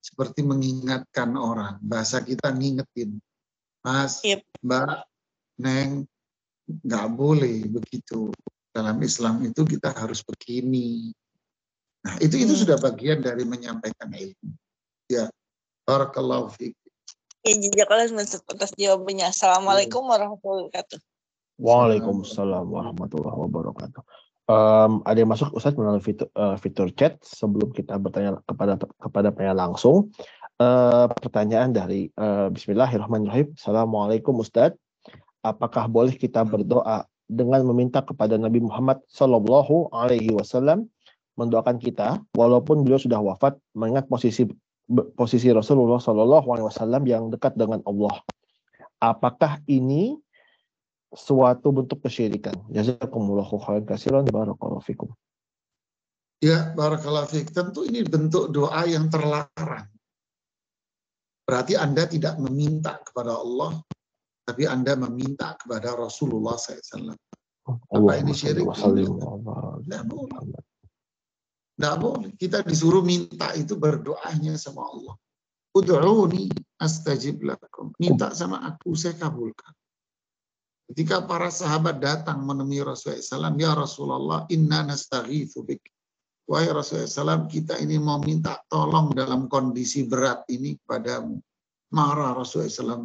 Seperti mengingatkan orang. Bahasa kita ngingetin. Mas, Mbak, Neng, nggak boleh begitu. Dalam Islam itu kita harus begini. Nah, itu sudah bagian dari menyampaikan ilmu. Ya, barakallahu fiik. Ya, Jijikal atas jawabannya. Assalamualaikum warahmatullahi wabarakatuh. Waalaikumsalam warahmatullahi wabarakatuh. Ada yang masuk, Ustaz, melalui fitur chat sebelum kita bertanya kepada penanya langsung. Pertanyaan dari Bismillahirrahmanirrahim. Assalamualaikum, Ustaz. Apakah boleh kita berdoa dengan meminta kepada Nabi Muhammad Sallallahu Alaihi Wasallam mendoakan kita walaupun beliau sudah wafat, mengingat posisi Rasulullah Sallallahu Alaihi Wasallam yang dekat dengan Allah? Apakah ini suatu bentuk kesyirikan? Jazakumullahu khairan katsiran, barakallahu fikum. Ya, barakallahu fik. Tentu ini bentuk doa yang terlarang. Berarti Anda tidak meminta kepada Allah, tapi Anda meminta kepada Rasulullah SAW. Apa ini syirik? Tidak boleh. Tidak boleh. Kita disuruh minta itu berdoanya sama Allah. Ud'uni astajib lakum. Minta sama aku, saya kabulkan. Ketika para sahabat datang menemui Rasulullah SAW, ya Rasulullah, inna nastaghitsu bik. Wahai Rasulullah SAW, kita ini mau minta tolong dalam kondisi berat ini kepadamu. Marah Rasulullah SAW.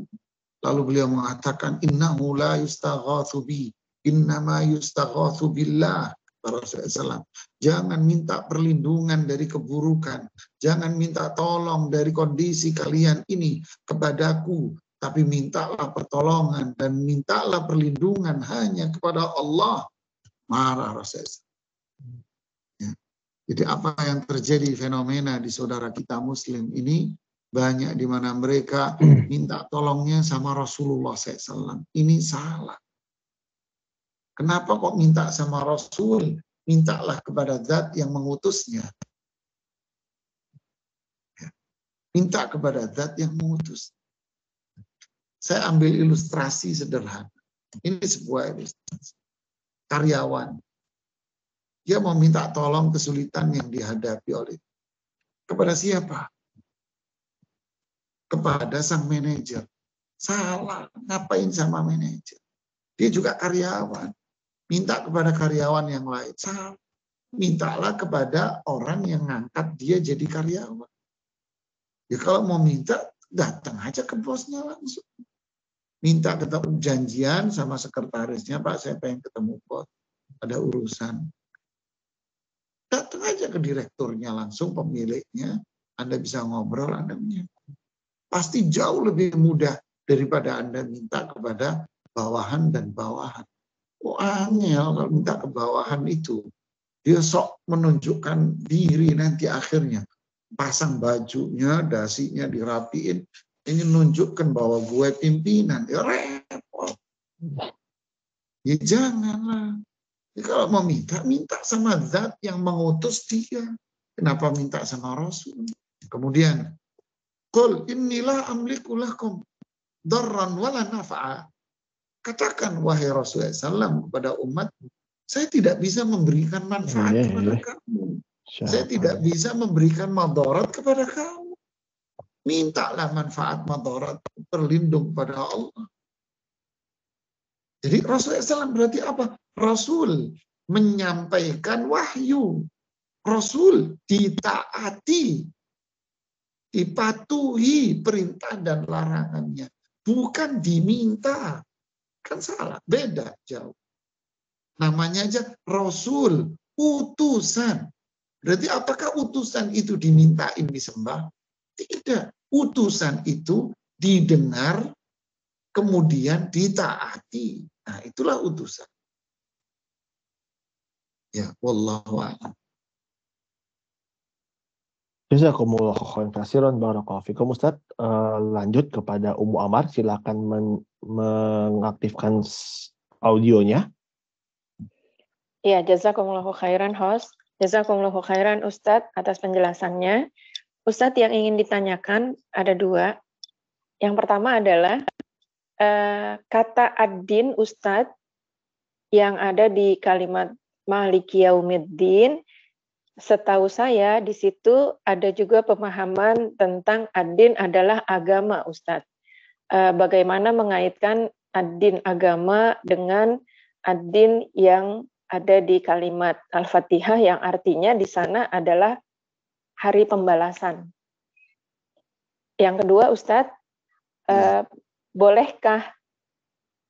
Lalu beliau mengatakan, innahu la yustaghatsu bi, innama yustaghatsu billah. Rasulullah SAW. Jangan minta perlindungan dari keburukan. Jangan minta tolong dari kondisi kalian ini kepadaku. Tapi mintalah pertolongan dan mintalah perlindungan hanya kepada Allah. Marah Rasulullah. Ya. Jadi apa yang terjadi fenomena di saudara kita Muslim ini banyak di mana mereka minta tolongnya sama Rasulullah SAW. Ini salah. Kenapa kok minta sama Rasul? Mintalah kepada zat yang mengutusnya. Ya. Minta kepada zat yang mengutus. Saya ambil ilustrasi sederhana. Ini sebuah ilustrasi. Karyawan. Dia mau minta tolong kesulitan yang dihadapi oleh. Kepada siapa? Kepada sang manajer. Salah. Ngapain sama manajer? Dia juga karyawan. Minta kepada karyawan yang lain. Salah. Mintalah kepada orang yang ngangkat dia jadi karyawan. Ya kalau mau minta, datang aja ke bosnya langsung. Minta ketemu janjian sama sekretarisnya, Pak, saya pengen ketemu bos, ada urusan. Datang aja ke direkturnya langsung, pemiliknya, Anda bisa ngobrol, Anda punya. Pasti jauh lebih mudah daripada Anda minta kepada bawahan dan bawahan. Oh, angel kalau minta ke bawahan itu. Dia sok menunjukkan diri nanti akhirnya. Pasang bajunya, dasinya dirapiin. Ini nunjukkan bahwa gue pimpinan, ya repot. Ya janganlah. Ya, kalau mau minta, minta sama zat yang mengutus dia. Kenapa minta sama Rasul? Kemudian, qul innilah amliku lakum darran wala nafa'a. Katakan wahai Rasulullah SAW kepada umat, saya tidak bisa memberikan manfaat kepada kamu. Saya tidak bisa memberikan madarat kepada kamu. Mintalah manfaat madarat, berlindung pada Allah. Jadi Rasulullah SAW berarti apa? Rasul menyampaikan wahyu. Rasul ditaati, dipatuhi perintah dan larangannya. Bukan diminta. Kan salah, beda jauh. Namanya aja Rasul, utusan. Berarti apakah utusan itu dimintain disembah? Tidak. Utusan itu didengar, kemudian ditaati. Nah, itulah utusan. Ya, wallahu a'lam. Jazakumullah khairan katsiran barakallahu fikum Ustaz. Lanjut kepada Ummu Amar, silakan mengaktifkan audionya. Ya, jazakumullahu khairan host. Jazakumullahu khairan Ustadz atas penjelasannya. Ustadz, yang ingin ditanyakan ada dua. Yang pertama adalah kata ad-din Ustadz yang ada di kalimat Maliki Yaumiddin. Setahu saya di situ ada juga pemahaman tentang ad-din adalah agama, Ustadz. Bagaimana mengaitkan ad-din agama dengan ad-din yang ada di kalimat Al-Fatihah yang artinya di sana adalah hari pembalasan. Yang kedua, Ustadz, bolehkah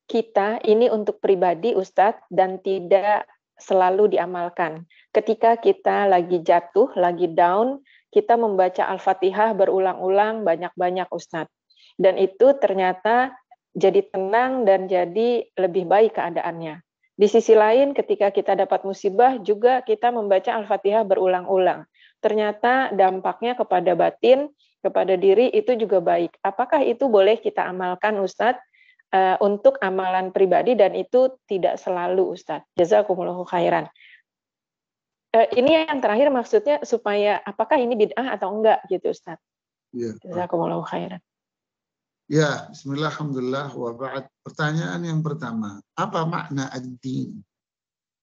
kita ini untuk pribadi, Ustadz, dan tidak selalu diamalkan? Ketika kita lagi jatuh, lagi down, kita membaca Al-Fatihah berulang-ulang banyak-banyak, Ustadz. Dan itu ternyata jadi tenang dan jadi lebih baik keadaannya. Di sisi lain, ketika kita dapat musibah, juga kita membaca Al-Fatihah berulang-ulang. Ternyata dampaknya kepada batin, kepada diri itu juga baik. Apakah itu boleh kita amalkan, Ustadz, untuk amalan pribadi dan itu tidak selalu, Ustadz? Jazakumullahu khairan. Ini yang terakhir maksudnya supaya apakah ini bid'ah atau enggak gitu, Ustadz? Ya. Jazakumullahu khairan. Ya, bismillah, alhamdulillah, wa ba'd. Pertanyaan yang pertama, apa makna ad-din?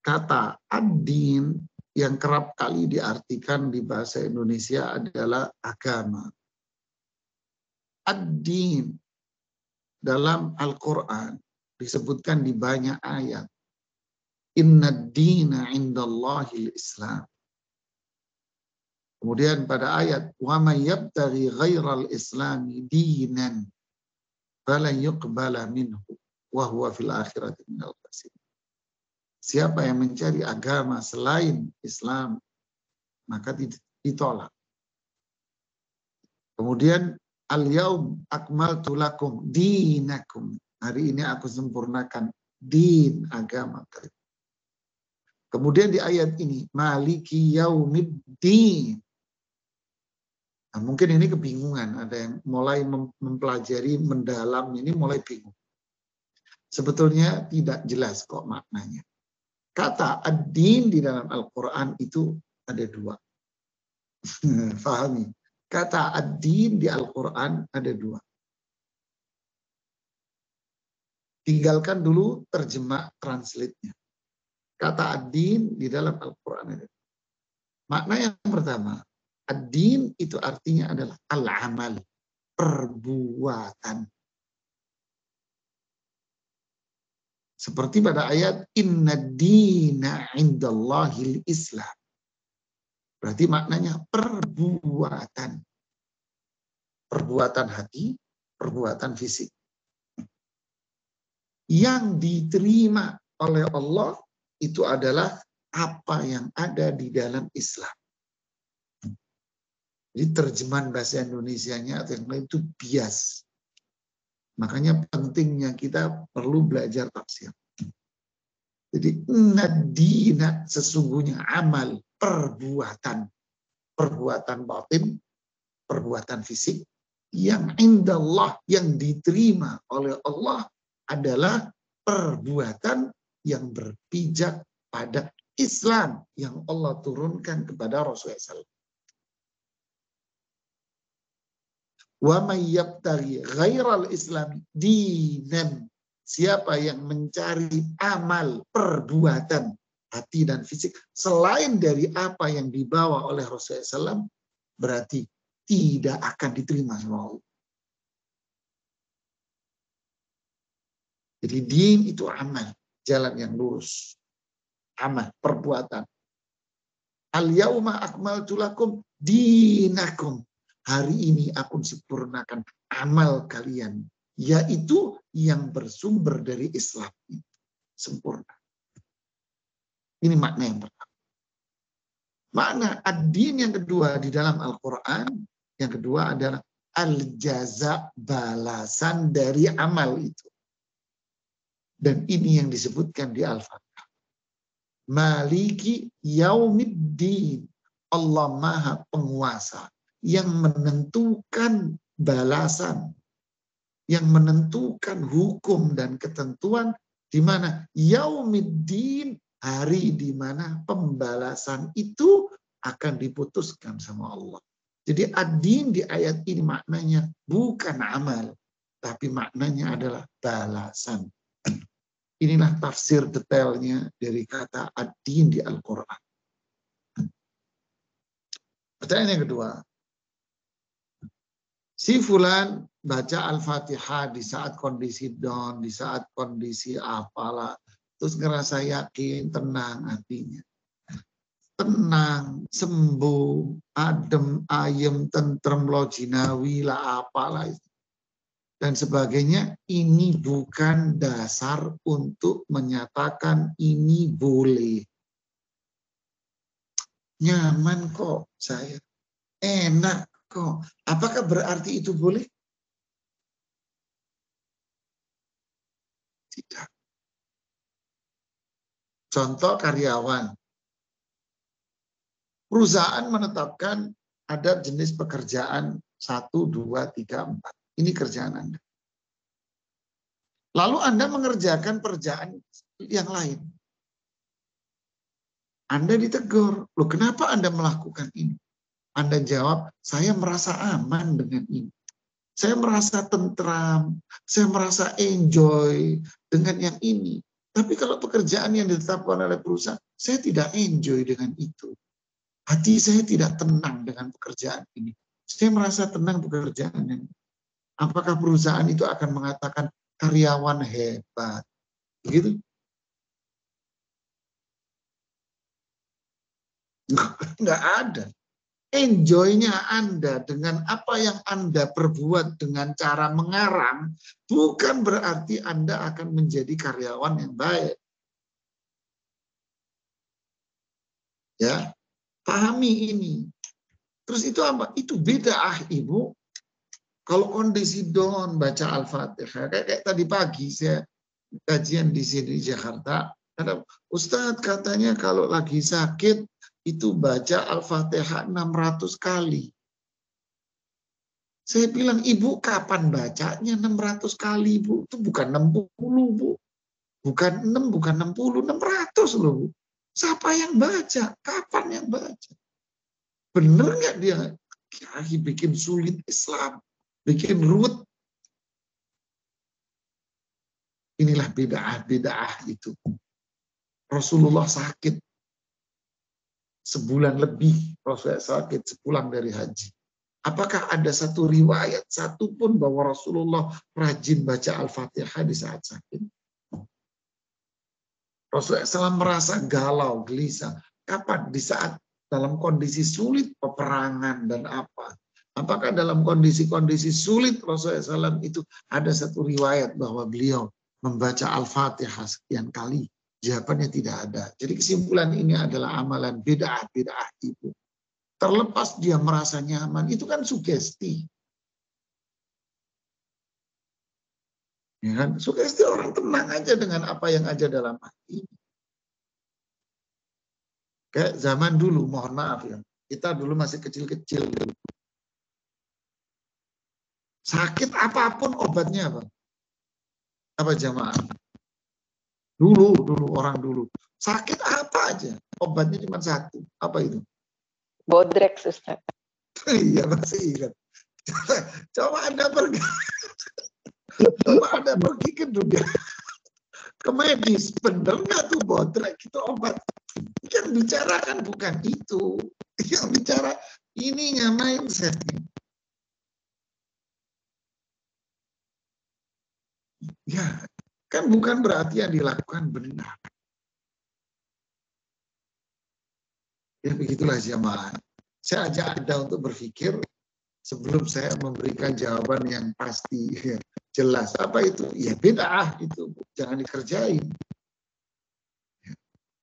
Kata ad-din yang kerap kali diartikan di bahasa Indonesia adalah agama. Ad-din dalam Al-Quran disebutkan di banyak ayat. Inna ad-dina indallahil Islam. Kemudian pada ayat wa may yabtaghi ghairal islami dinan fala yuqbala minhu wa huwa fil akhirati minal khasirin. Siapa yang mencari agama selain Islam maka ditolak. Kemudian al-yaum akmaltu lakum dinakum. Hari ini aku sempurnakan din agama kalian. Kemudian di ayat ini maliki yaumiddin. Nah, mungkin ini kebingungan, ada yang mulai mempelajari mendalam ini mulai bingung. Sebetulnya tidak jelas kok maknanya. Kata ad-din di dalam Al-Quran itu ada dua. Fahami. Kata ad-din di Al-Quran ada dua. Tinggalkan dulu terjemah translate-nya. Kata ad-din di dalam Al-Quran ada. Makna yang pertama, ad-din itu artinya adalah al-amal, perbuatan. Seperti pada ayat inna dina indallahil Islam. Berarti maknanya perbuatan. Perbuatan hati, perbuatan fisik. Yang diterima oleh Allah itu adalah apa yang ada di dalam Islam. Jadi terjemahan bahasa Indonesianya atau yang lain itu bias. Makanya pentingnya kita perlu belajar tafsir. Jadi nadina sesungguhnya amal, perbuatan. Perbuatan batin, perbuatan fisik. Yang indallah, yang diterima oleh Allah adalah perbuatan yang berpijak pada Islam yang Allah turunkan kepada Rasulullah SAW. Wa may yabtaghi ghairal islami dinan. siapa yang mencari amal perbuatan hati dan fisik selain dari apa yang dibawa oleh Rasulullah SAW, berarti tidak akan diterima sama Allah. Jadi din itu amal, jalan yang lurus. Amal, perbuatan. Al-yauma akmaltu lakum dinakum. Hari ini aku sempurnakan amal kalian, yaitu yang bersumber dari Islam. Sempurna. Ini makna yang pertama. Makna ad-din yang kedua di dalam Al-Quran, yang kedua adalah al-jaza, balasan dari amal itu. Dan ini yang disebutkan di Al-Fatihah. Maliki yaumiddin. Allah Maha Penguasa yang menentukan balasan, yang menentukan hukum dan ketentuan di mana yaumiddin, hari di mana pembalasan itu akan diputuskan sama Allah. Jadi ad-din di ayat ini maknanya bukan amal, tapi maknanya adalah balasan. Inilah tafsir detailnya dari kata ad-din di Al-Quran. Pertanyaan yang kedua. Si fulan baca Al-Fatihah di saat kondisi down, di saat kondisi apalah, terus ngerasa yakin, tenang hatinya. Tenang, sembuh, adem, ayem, tentrem, lojinawi, lah apalah itu. Dan sebagainya, ini bukan dasar untuk menyatakan ini boleh. Nyaman kok saya, enak kok. Apakah berarti itu boleh? Tidak. Contoh karyawan. Perusahaan menetapkan ada jenis pekerjaan 1, 2, 3, 4. Ini kerjaan Anda. Lalu Anda mengerjakan pekerjaan yang lain. Anda ditegur. Loh, kenapa Anda melakukan ini? Anda jawab, saya merasa aman dengan ini. Saya merasa tentram. Saya merasa enjoy dengan yang ini. Tapi kalau pekerjaan yang ditetapkan oleh perusahaan, saya tidak enjoy dengan itu. Hati saya tidak tenang dengan pekerjaan ini. Saya merasa tenang pekerjaan ini. Apakah perusahaan itu akan mengatakan karyawan hebat? Begitu? Nggak ada. Enjoy-nya Anda dengan apa yang Anda perbuat dengan cara mengarang, bukan berarti Anda akan menjadi karyawan yang baik. Ya, pahami ini. Terus itu apa? Itu bid'ah, Ibu. Kalau kondisi down baca Al-Fatihah, kayak tadi pagi saya kajian di sini di Jakarta, ada Ustadz katanya kalau lagi sakit itu baca Al-Fatihah 600 kali. Saya bilang, Ibu kapan bacanya 600 kali, Bu? Itu bukan 60, Bu. Bukan 6, bukan 60, 600 loh, Bu. Siapa yang baca? Kapan yang baca? Bener nggak dia bikin sulit Islam? Bikin ruwet. Inilah bid'ah itu. Rasulullah sakit sebulan lebih. Rasulullah sakit sepulang dari haji. Apakah ada satu riwayat satupun bahwa Rasulullah rajin baca Al-Fatihah di saat sakit? Rasulullah SAW merasa galau, gelisah. Kapan? Di saat dalam kondisi sulit, peperangan dan apa? Apakah dalam kondisi-kondisi sulit Rasulullah SAW itu ada satu riwayat bahwa beliau membaca Al-Fatihah sekian kali? Jawabannya tidak ada. Jadi kesimpulan ini adalah amalan bid'ah itu. Terlepas dia merasa nyaman, itu kan sugesti. Ya kan? Sugesti orang tenang aja dengan apa yang ada dalam hati. Kayak zaman dulu, mohon maaf ya. Kita dulu masih kecil-kecil. Sakit apapun obatnya apa? Apa jamaah? Dulu orang dulu. Sakit apa aja? Obatnya cuma satu. Apa itu? Bodrex, Ustaz. Iya, masih ingat. Coba Anda pergi. Coba Anda pergi ke dunia. medis, bener nggak tuh bodrek itu obat? Yang bicarakan bukan itu, yang bicara ininya mindsetnya. Ya, kan bukan berarti yang dilakukan benar. Ya begitulah jamaah. Saya ajak Anda untuk berpikir sebelum saya memberikan jawaban yang pasti, jelas. Apa itu? Ya bid'ah itu, jangan dikerjain.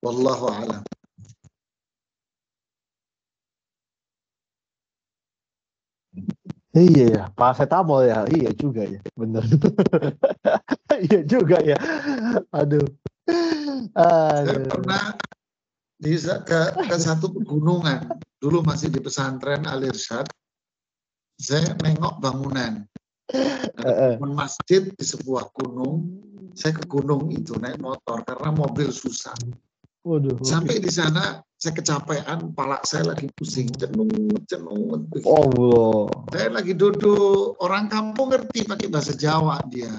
Wallahu a'lam. Iya ya, paracetamol ya, iya juga ya, bener. Iya juga ya, aduh. Saya pernah ke satu pegunungan, dulu masih di pesantren Al-Irsyad. Saya nengok bangunan, ada masjid di sebuah gunung. Saya ke gunung itu naik motor karena mobil susah. Waduh. Sampai di sana saya kecapean, kepala saya lagi pusing, cenut. Allah. Saya lagi duduk, orang kampung ngerti pakai bahasa Jawa dia.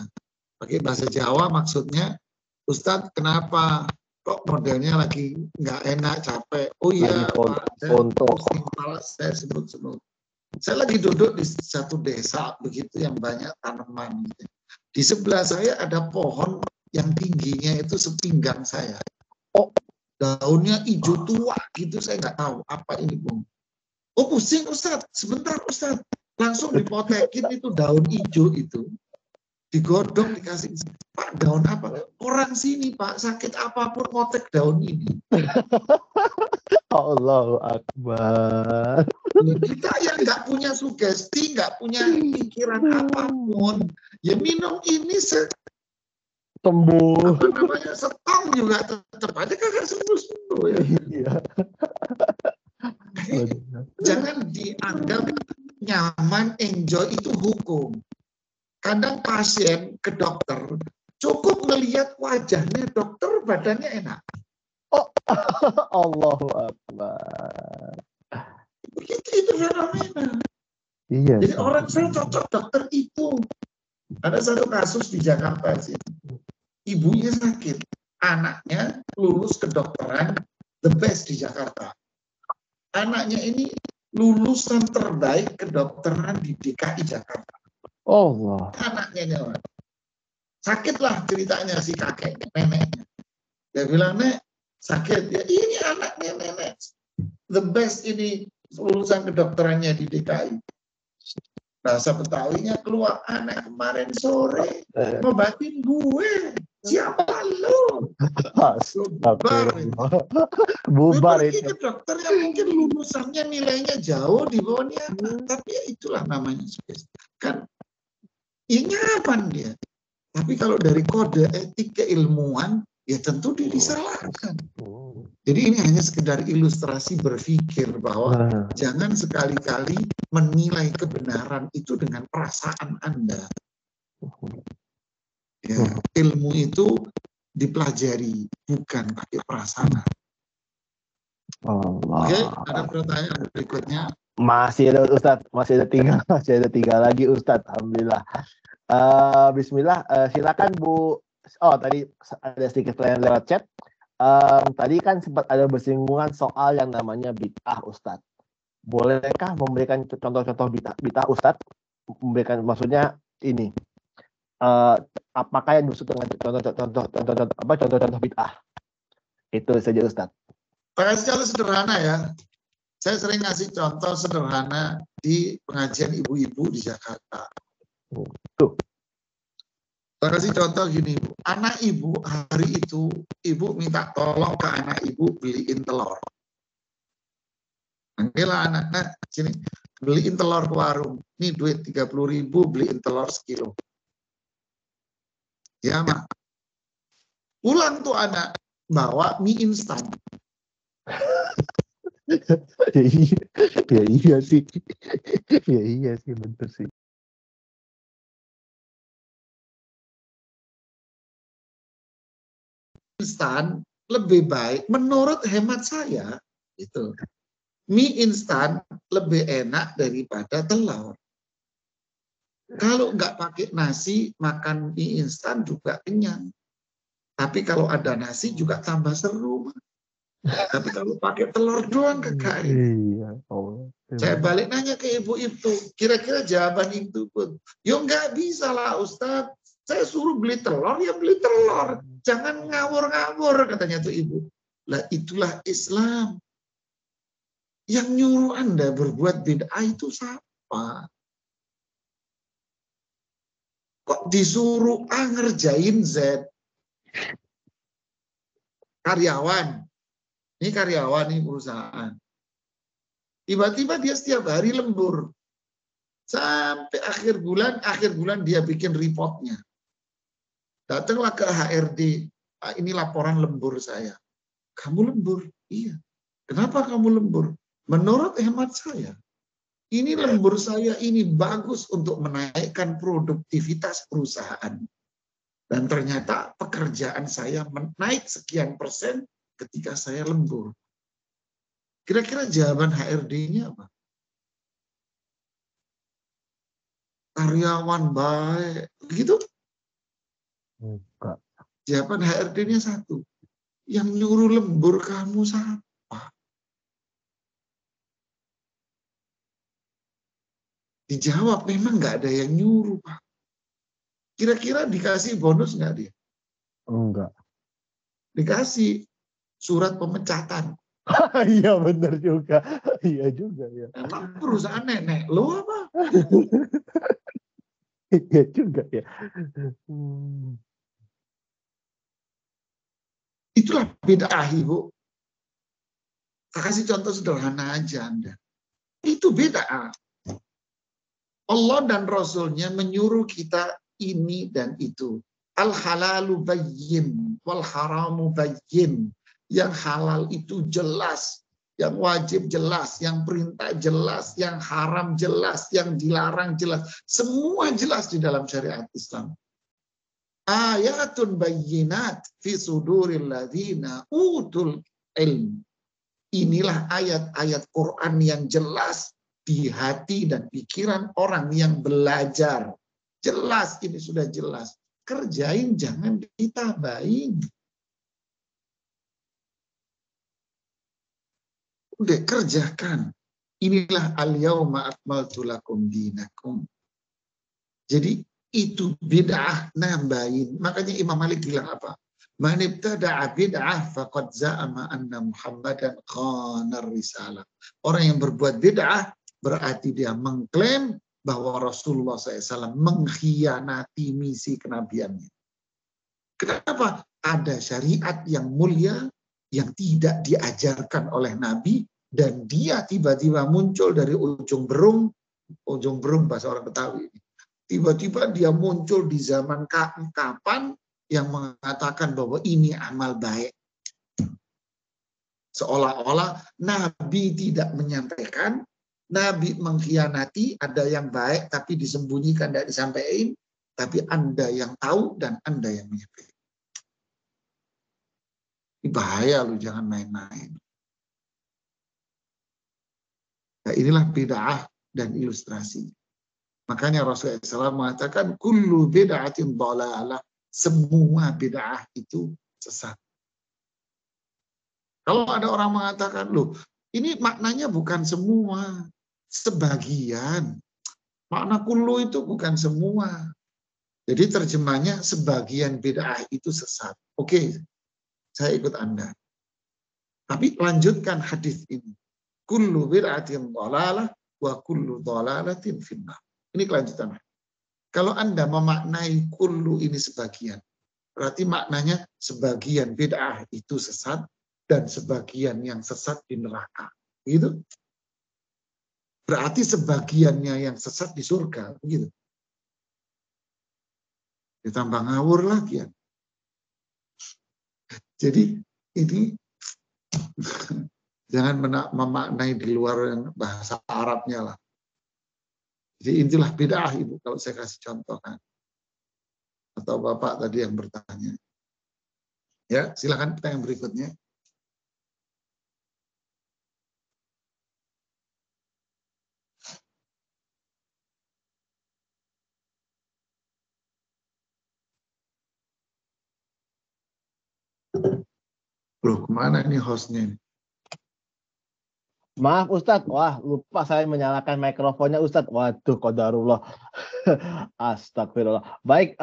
Pakai bahasa Jawa maksudnya, Ustadz kenapa kok modelnya lagi nggak enak, capek? Oh iya Pak, saya pusing, kepala saya semut-semut. Saya lagi duduk di satu desa begitu yang banyak tanaman. Di sebelah saya ada pohon yang tingginya itu sepinggang saya. Oh, daunnya hijau tua gitu, saya nggak tahu apa ini Bung. Oh pusing Ustadz, sebentar Ustadz. Langsung dipotekin itu daun hijau itu. Digodok, dikasih, Pak daun apa? Orang sini Pak, sakit apapun ngotek daun ini. Allahu Akbar. Kita yang nggak punya sugesti, nggak punya pikiran apapun, ya minum ini sembuh. Apa namanya, setong juga tetap aja kagak sembuh-sembuh ya. Iya. Jangan dianggap nyaman, enjoy itu hukum. Kadang pasien ke dokter cukup melihat wajahnya dokter, badannya enak. Oh, Allahu Akbar. Begitu itu fenomena. Iya. Jadi orang saya cocok dokter itu. Ada satu kasus di Jakarta sih. Ibunya sakit, anaknya lulus kedokteran the best di Jakarta. Anaknya ini lulusan terbaik kedokteran di DKI Jakarta. Allah. Anaknya sakitlah ceritanya si kakeknya, neneknya. Dia bilang, Nek, sakit. Ya, ini anaknya nenek. The best ini lulusan kedokterannya di DKI. Bahasa Betawinya keluar, anak kemarin sore ngobatin gue. Siapa lo? Bubar. Bubar itu. itu. Ke dokter yang mungkin lulusannya nilainya jauh di bawahnya, tapi ya itulah namanya kan. Ya nyaman dia. Tapi kalau dari kode etik keilmuan, ya tentu dia disalahkan. Jadi ini hanya sekedar ilustrasi berpikir bahwa jangan sekali-kali menilai kebenaran itu dengan perasaan Anda. Ya, ilmu itu dipelajari, bukan pakai perasaan. Oke, ada pertanyaan berikutnya. Masih ada Ustadz, masih ada tiga lagi Ustadz, alhamdulillah. Bismillah, silakan Bu. Oh tadi ada sedikit pertanyaan lewat chat. Tadi kan sempat ada bersinggungan soal yang namanya bid'ah Ustadz. Bolehkah memberikan contoh-contoh bid'ah Ustadz? Memberikan maksudnya ini. Apakah yang dimaksud dengan contoh-contoh bid'ah? Itu saja Ustadz. Secara sederhana ya. Saya sering ngasih contoh sederhana di pengajian ibu-ibu di Jakarta. Tuh. Saya kasih contoh gini, Bu. Anak ibu hari itu, ibu minta tolong ke anak ibu beliin telur. Panggillah anaknya, sini, beliin telur ke warung. Ini duit 30.000, beliin telur sekilo. Ya, Mak. Pulang tuh anak, bawa mie instan. Ya iya sih. Ya iya sih, betul sih. Instan lebih baik menurut hemat saya itu mie instan lebih enak daripada telur. Kalau nggak pakai nasi makan mie instan juga kenyang. Tapi kalau ada nasi juga tambah seru. Tapi kalau pakai telur doang kagak. Iya. Saya balik nanya ke ibu itu, kira-kira jawaban itu pun, yo nggak bisa lah Ustadz, saya suruh beli telur, ya beli telur. Jangan ngawur-ngawur, katanya tuh ibu. Lah itulah Islam. Yang nyuruh Anda berbuat bid'ah itu siapa? Kok disuruh A ngerjain Z? Karyawan. Ini karyawan nih perusahaan. Tiba-tiba dia setiap hari lembur. Sampai akhir bulan dia bikin reportnya. Datanglah ke HRD, ini laporan lembur saya. Kamu lembur? Iya. Kenapa kamu lembur? Menurut hemat saya, ini lembur saya ini bagus untuk menaikkan produktivitas perusahaan. Dan ternyata pekerjaan saya naik sekian persen ketika saya lembur. Kira-kira jawaban HRD-nya apa? Karyawan baik. Begitu? Enggak. Jawaban HRD-nya satu. Yang nyuruh lembur kamu siapa? Dijawab, memang nggak ada yang nyuruh, Pak. Kira-kira dikasih bonus nggak dia? Enggak. Dikasih surat pemecatan. Iya benar juga. Iya juga ya. Emang perusahaan nenek lo apa? Iya juga ya. Itulah bid'ah, Ibu. Saya kasih contoh sederhana aja Anda. Itu bid'ah. Allah dan Rasulnya menyuruh kita ini dan itu. Al-halalu bayyin, wal haramu bayyin. Yang halal itu jelas, yang wajib jelas, yang perintah jelas, yang haram jelas, yang dilarang jelas. Semua jelas di dalam syariat Islam. Ayatun bayyinat fi suduril ladzina utul ilm. Inilah ayat-ayat Quran yang jelas di hati dan pikiran orang yang belajar. Jelas, ini sudah jelas. Kerjain, jangan ditambahin. Udah kerjakan. Inilah al-yawma akmaltu lakum dinakum. Jadi itu bid'ah nambahin. Makanya Imam Malik bilang apa? Man ibtada'a bid'ah faqad za'ama anna Muhammadan khanar risalah. Orang yang berbuat bid'ah berarti dia mengklaim bahwa Rasulullah SAW mengkhianati misi kenabiannya. Kenapa? Ada syariat yang mulia yang tidak diajarkan oleh Nabi dan dia tiba-tiba muncul dari ujung berung bahasa orang Betawi. Tiba-tiba dia muncul di zaman kapan yang mengatakan bahwa ini amal baik. Seolah-olah Nabi tidak menyampaikan, Nabi mengkhianati, ada yang baik tapi disembunyikan, tidak disampaikan, tapi Anda yang tahu dan Anda yang menyampaikan. Ini bahaya lu, jangan main-main. Nah, inilah bid'ah dan ilustrasi. Makanya Rasulullah SAW mengatakan kullu bid'atin dhalalah, semua bid'ah itu sesat. Kalau ada orang mengatakan, loh, ini maknanya bukan semua, sebagian. Makna kullu itu bukan semua. Jadi terjemahnya sebagian bid'ah itu sesat. Oke, saya ikut Anda. Tapi lanjutkan hadis ini. Kullu bid'atin dhalalah wa kullu dhalalatin finnar. Ini kelanjutan. Kalau Anda memaknai kullu ini sebagian, berarti maknanya sebagian bid'ah itu sesat dan sebagian yang sesat di neraka. Begitu? Berarti sebagiannya yang sesat di surga. Begitu? Ditambah ngawur lagi ya. Jadi ini jangan memaknai di luar bahasa Arabnya lah. Jadi inilah bid'ah Ibu kalau saya kasih contoh kan. Atau Bapak tadi yang bertanya. Ya, silakan pertanyaan berikutnya. Loh, kemana ini hostnya? Maaf Ustadz, wah lupa saya menyalakan mikrofonnya Ustadz. Waduh, qadarullah. Astagfirullah. Baik,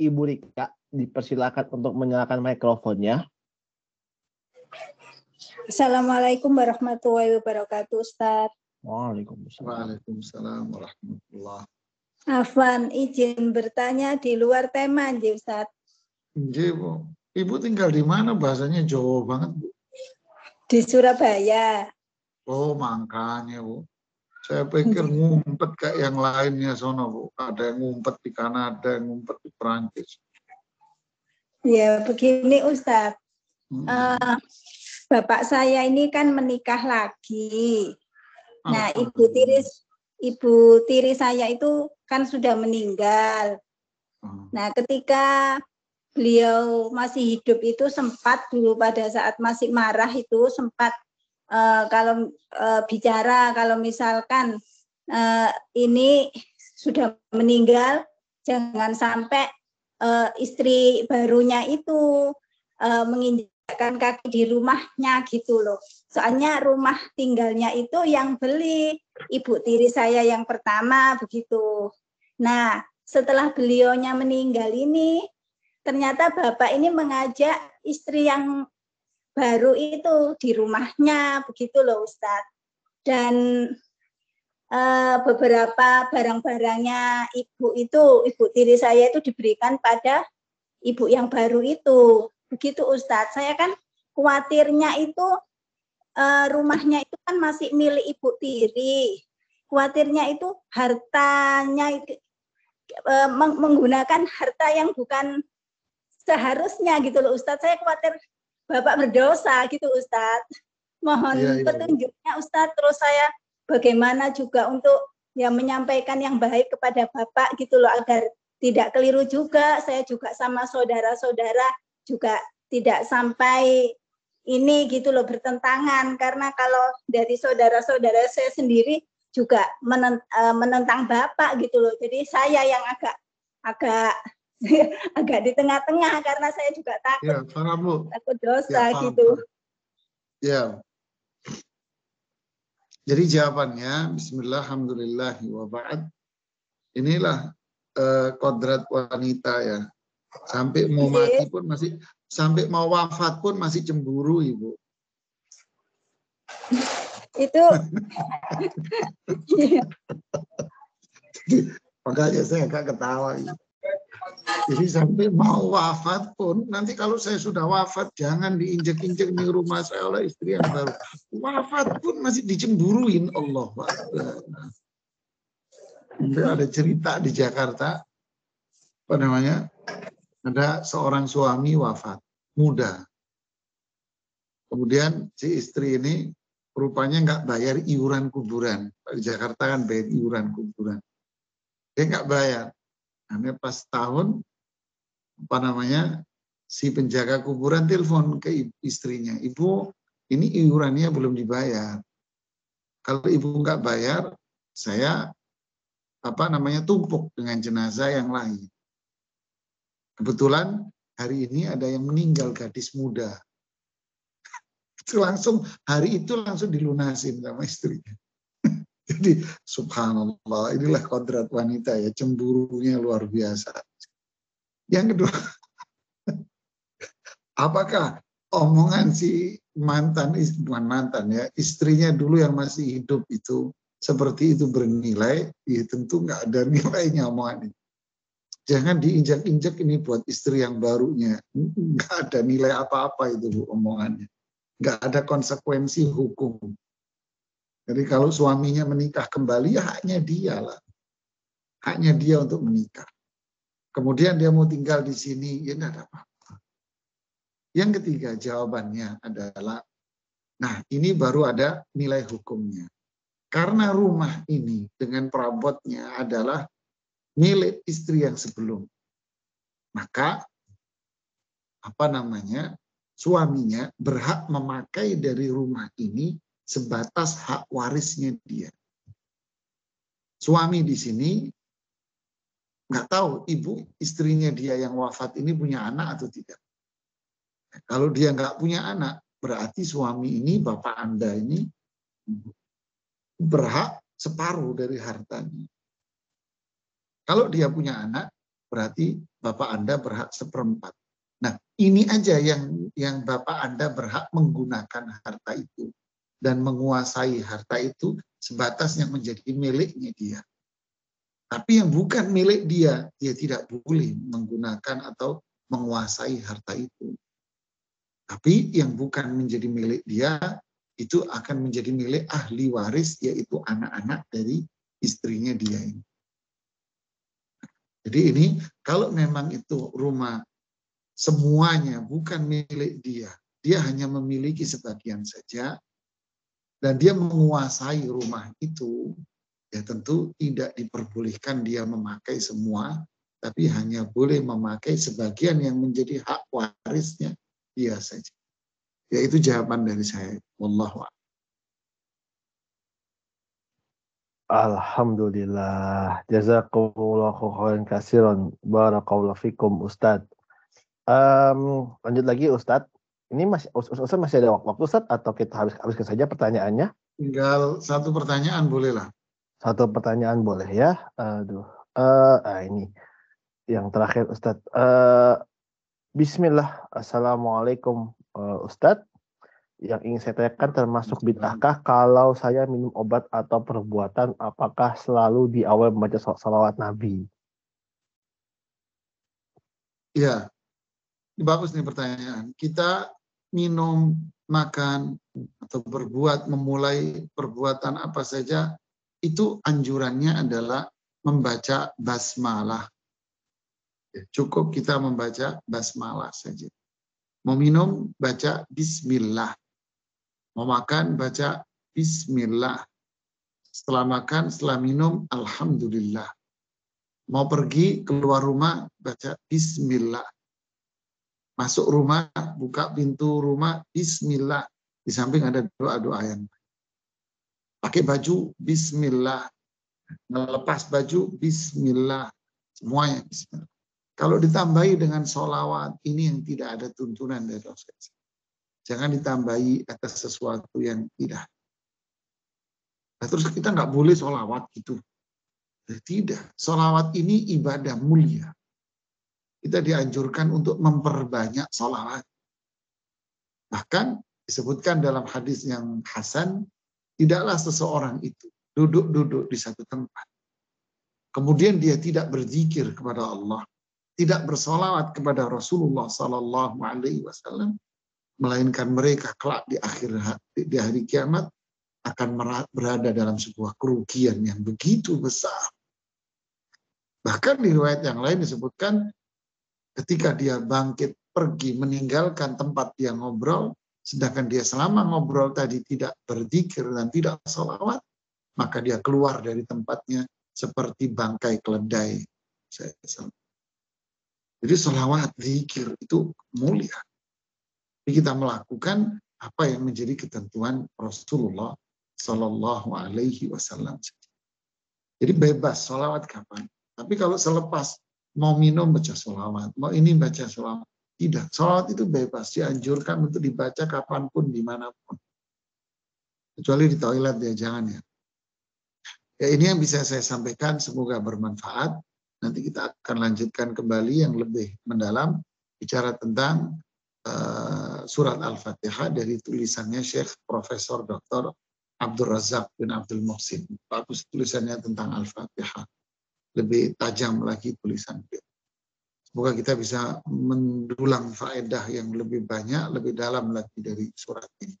Ibu Rika, dipersilakan untuk menyalakan mikrofonnya. Assalamualaikum warahmatullahi wabarakatuh, Ustadz. Waalaikumsalam. Waalaikumsalam warahmatullahi. Afwan, izin bertanya di luar tema, Ustadz. Bu. Ibu tinggal di mana? Bahasanya Jawa banget, Bu. Di Surabaya. Oh, makanya, Bu. Saya pikir ngumpet kayak yang lainnya sono, Bu. Ada yang ngumpet di Kanada, yang ngumpet di Perancis. Ya, begini Ustadz. Bapak saya ini kan menikah lagi. Nah, ibu tiri saya itu kan sudah meninggal. Nah, ketika beliau masih hidup itu sempat dulu pada saat masih marah itu sempat bicara kalau misalkan ini sudah meninggal, jangan sampai istri barunya itu menginjakkan kaki di rumahnya gitu loh. Soalnya rumah tinggalnya itu yang beli ibu tiri saya yang pertama begitu. Nah, setelah beliaunya meninggal ini, ternyata bapak ini mengajak istri yang baru itu di rumahnya begitu loh Ustadz. Dan beberapa barang-barangnya ibu tiri saya itu diberikan pada ibu yang baru itu. Begitu Ustadz, saya kan khawatirnya itu rumahnya itu kan masih milik ibu tiri. Khawatirnya itu hartanya itu, menggunakan harta yang bukan seharusnya gitu loh Ustadz. Saya khawatir Bapak berdosa gitu Ustadz. Mohon petunjuknya Ustadz. Terus saya bagaimana juga untuk ya menyampaikan yang baik kepada Bapak gitu loh agar tidak keliru juga. Saya juga sama saudara-saudara juga tidak sampai ini gitu loh bertentangan, karena kalau dari saudara-saudara saya sendiri juga menentang Bapak gitu loh. Jadi saya yang agak di tengah-tengah karena saya juga takut, takut dosa gitu. Ya. Jadi jawabannya Bismillah, alhamdulillah wa ba'd. Inilah kodrat wanita ya. Sampai mau mati pun masih, sampai mau wafat pun masih cemburu Ibu. Itu makanya saya agak ketawa. Jadi sampai mau wafat pun, nanti kalau saya sudah wafat, jangan diinjek-injek di rumah saya oleh istri yang baru. Wafat pun masih dicemburuin Allah. Ada cerita di Jakarta, apa namanya? Ada seorang suami wafat, muda. Kemudian si istri ini rupanya nggak bayar iuran kuburan. Di Jakarta kan bayar iuran kuburan. Dia nggak bayar. Karena pas tahun, apa namanya, si penjaga kuburan telepon ke istrinya. Ibu, ini iurannya belum dibayar. Kalau ibu nggak bayar, saya apa namanya tumpuk dengan jenazah yang lain. Kebetulan hari ini ada yang meninggal, gadis muda. Itu langsung hari itu langsung dilunasin sama istrinya. Jadi subhanallah, inilah kodrat wanita ya, cemburunya luar biasa. Yang kedua, apakah omongan si mantan, bukan mantan ya, istrinya dulu yang masih hidup itu seperti itu bernilai? Ya tentu nggak ada nilainya omongan ini. Jangan diinjak-injak ini buat istri yang barunya. Nggak ada nilai apa-apa itu Bu, omongannya. Nggak ada konsekuensi hukum. Jadi kalau suaminya menikah kembali, ya haknya dia lah. Haknya dia untuk menikah. Kemudian dia mau tinggal di sini, ya nggak ada apa-apa. Yang ketiga jawabannya adalah, nah ini baru ada nilai hukumnya. Karena rumah ini dengan perabotnya adalah milik istri yang sebelum. Maka apa namanya? Suaminya berhak memakai dari rumah ini sebatas hak warisnya dia. Suami di sini nggak tahu ibu istrinya dia yang wafat ini punya anak atau tidak. Kalau dia nggak punya anak, berarti suami ini, bapak Anda ini berhak separuh dari hartanya. Kalau dia punya anak, berarti bapak Anda berhak seperempat. Nah, ini aja yang bapak Anda berhak menggunakan harta itu dan menguasai harta itu sebatas yang menjadi miliknya dia. Tapi yang bukan milik dia, dia tidak boleh menggunakan atau menguasai harta itu. Tapi yang bukan menjadi milik dia, itu akan menjadi milik ahli waris, yaitu anak-anak dari istrinya dia ini. Jadi ini, kalau memang itu rumah semuanya bukan milik dia, dia hanya memiliki sebagian saja, dan dia menguasai rumah itu, ya tentu tidak diperbolehkan dia memakai semua, tapi hanya boleh memakai sebagian yang menjadi hak warisnya dia saja. Ya, itu jawaban dari saya. Wallahu a'lam. Alhamdulillah. Jazakumullahu khairan katsiran. Barakallahu fikum Ustadz. Lanjut lagi Ustadz. Ini Ustadz masih ada waktu Ustadz, atau kita habiskan saja pertanyaannya? Tinggal satu pertanyaan bolehlah. Satu pertanyaan boleh ya. Aduh. Ini yang terakhir Ustadz. Bismillah. Assalamualaikum Ustadz. Yang ingin saya tanyakan, termasuk bid'ahkah kalau saya minum obat atau perbuatan, apakah selalu di awal membaca salawat Nabi? Ya, bagus nih pertanyaan. Kita minum, makan, atau berbuat, memulai perbuatan apa saja, itu anjurannya adalah membaca basmalah. Cukup kita membaca basmalah saja. Mau minum, baca bismillah. Mau makan, baca bismillah. Setelah makan, setelah minum, alhamdulillah. Mau pergi, keluar rumah, baca bismillah. Masuk rumah, buka pintu rumah, bismillah. Di samping ada doa-doa yang baik. Pakai baju, bismillah. Melepas baju, bismillah. Semuanya bismillah. Kalau ditambahi dengan sholawat, ini yang tidak ada tuntunan dari Rasulullah. Jangan ditambahi atas sesuatu yang tidak. Nah, terus kita nggak boleh sholawat gitu. Tidak. Sholawat ini ibadah mulia. Kita dianjurkan untuk memperbanyak sholawat. Bahkan disebutkan dalam hadis yang hasan, tidaklah seseorang itu duduk-duduk di satu tempat. Kemudian dia tidak berzikir kepada Allah, tidak bersolawat kepada Rasulullah Sallallahu Alaihi Wasallam, melainkan mereka kelak di hari kiamat akan berada dalam sebuah kerugian yang begitu besar. Bahkan di riwayat yang lain disebutkan ketika dia bangkit pergi meninggalkan tempat dia ngobrol, sedangkan dia selama ngobrol tadi tidak berzikir dan tidak sholawat, maka dia keluar dari tempatnya seperti bangkai keledai. Jadi sholawat, zikir itu mulia. Kita melakukan apa yang menjadi ketentuan Rasulullah Sallallahu Alaihi Wasallam. Jadi bebas sholawat kapan. Tapi kalau selepas mau minum baca sholawat, mau ini baca sholawat, tidak. Sholawat itu bebas, dianjurkan untuk dibaca kapanpun, dimanapun. Kecuali di toilet ya, jangan ya. Ya, ini yang bisa saya sampaikan, semoga bermanfaat. Nanti kita akan lanjutkan kembali yang lebih mendalam, bicara tentang surat Al-Fatihah dari tulisannya Syekh Profesor Dr. Abdul Razak bin Abdul Muhsin. Bagus tulisannya tentang Al-Fatihah. Lebih tajam lagi tulisan beliau. Semoga kita bisa mendulang faedah yang lebih banyak, lebih dalam lagi dari surat ini.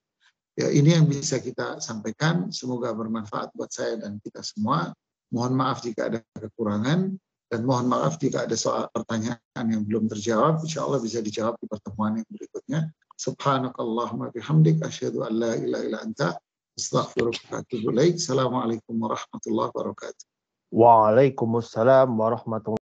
Ya, ini yang bisa kita sampaikan. Semoga bermanfaat buat saya dan kita semua. Mohon maaf jika ada kekurangan. Dan mohon maaf jika ada soal pertanyaan yang belum terjawab. Insya Allah bisa dijawab di pertemuan yang berikutnya. Subhanakallahumma bihamdik. Asyhadu an la ilaha illa anta. Astaghfiruka wa atubu ilaik. Assalamualaikum warahmatullahi wabarakatuh. Waalaikumsalam warahmatullahi wabarakatuh.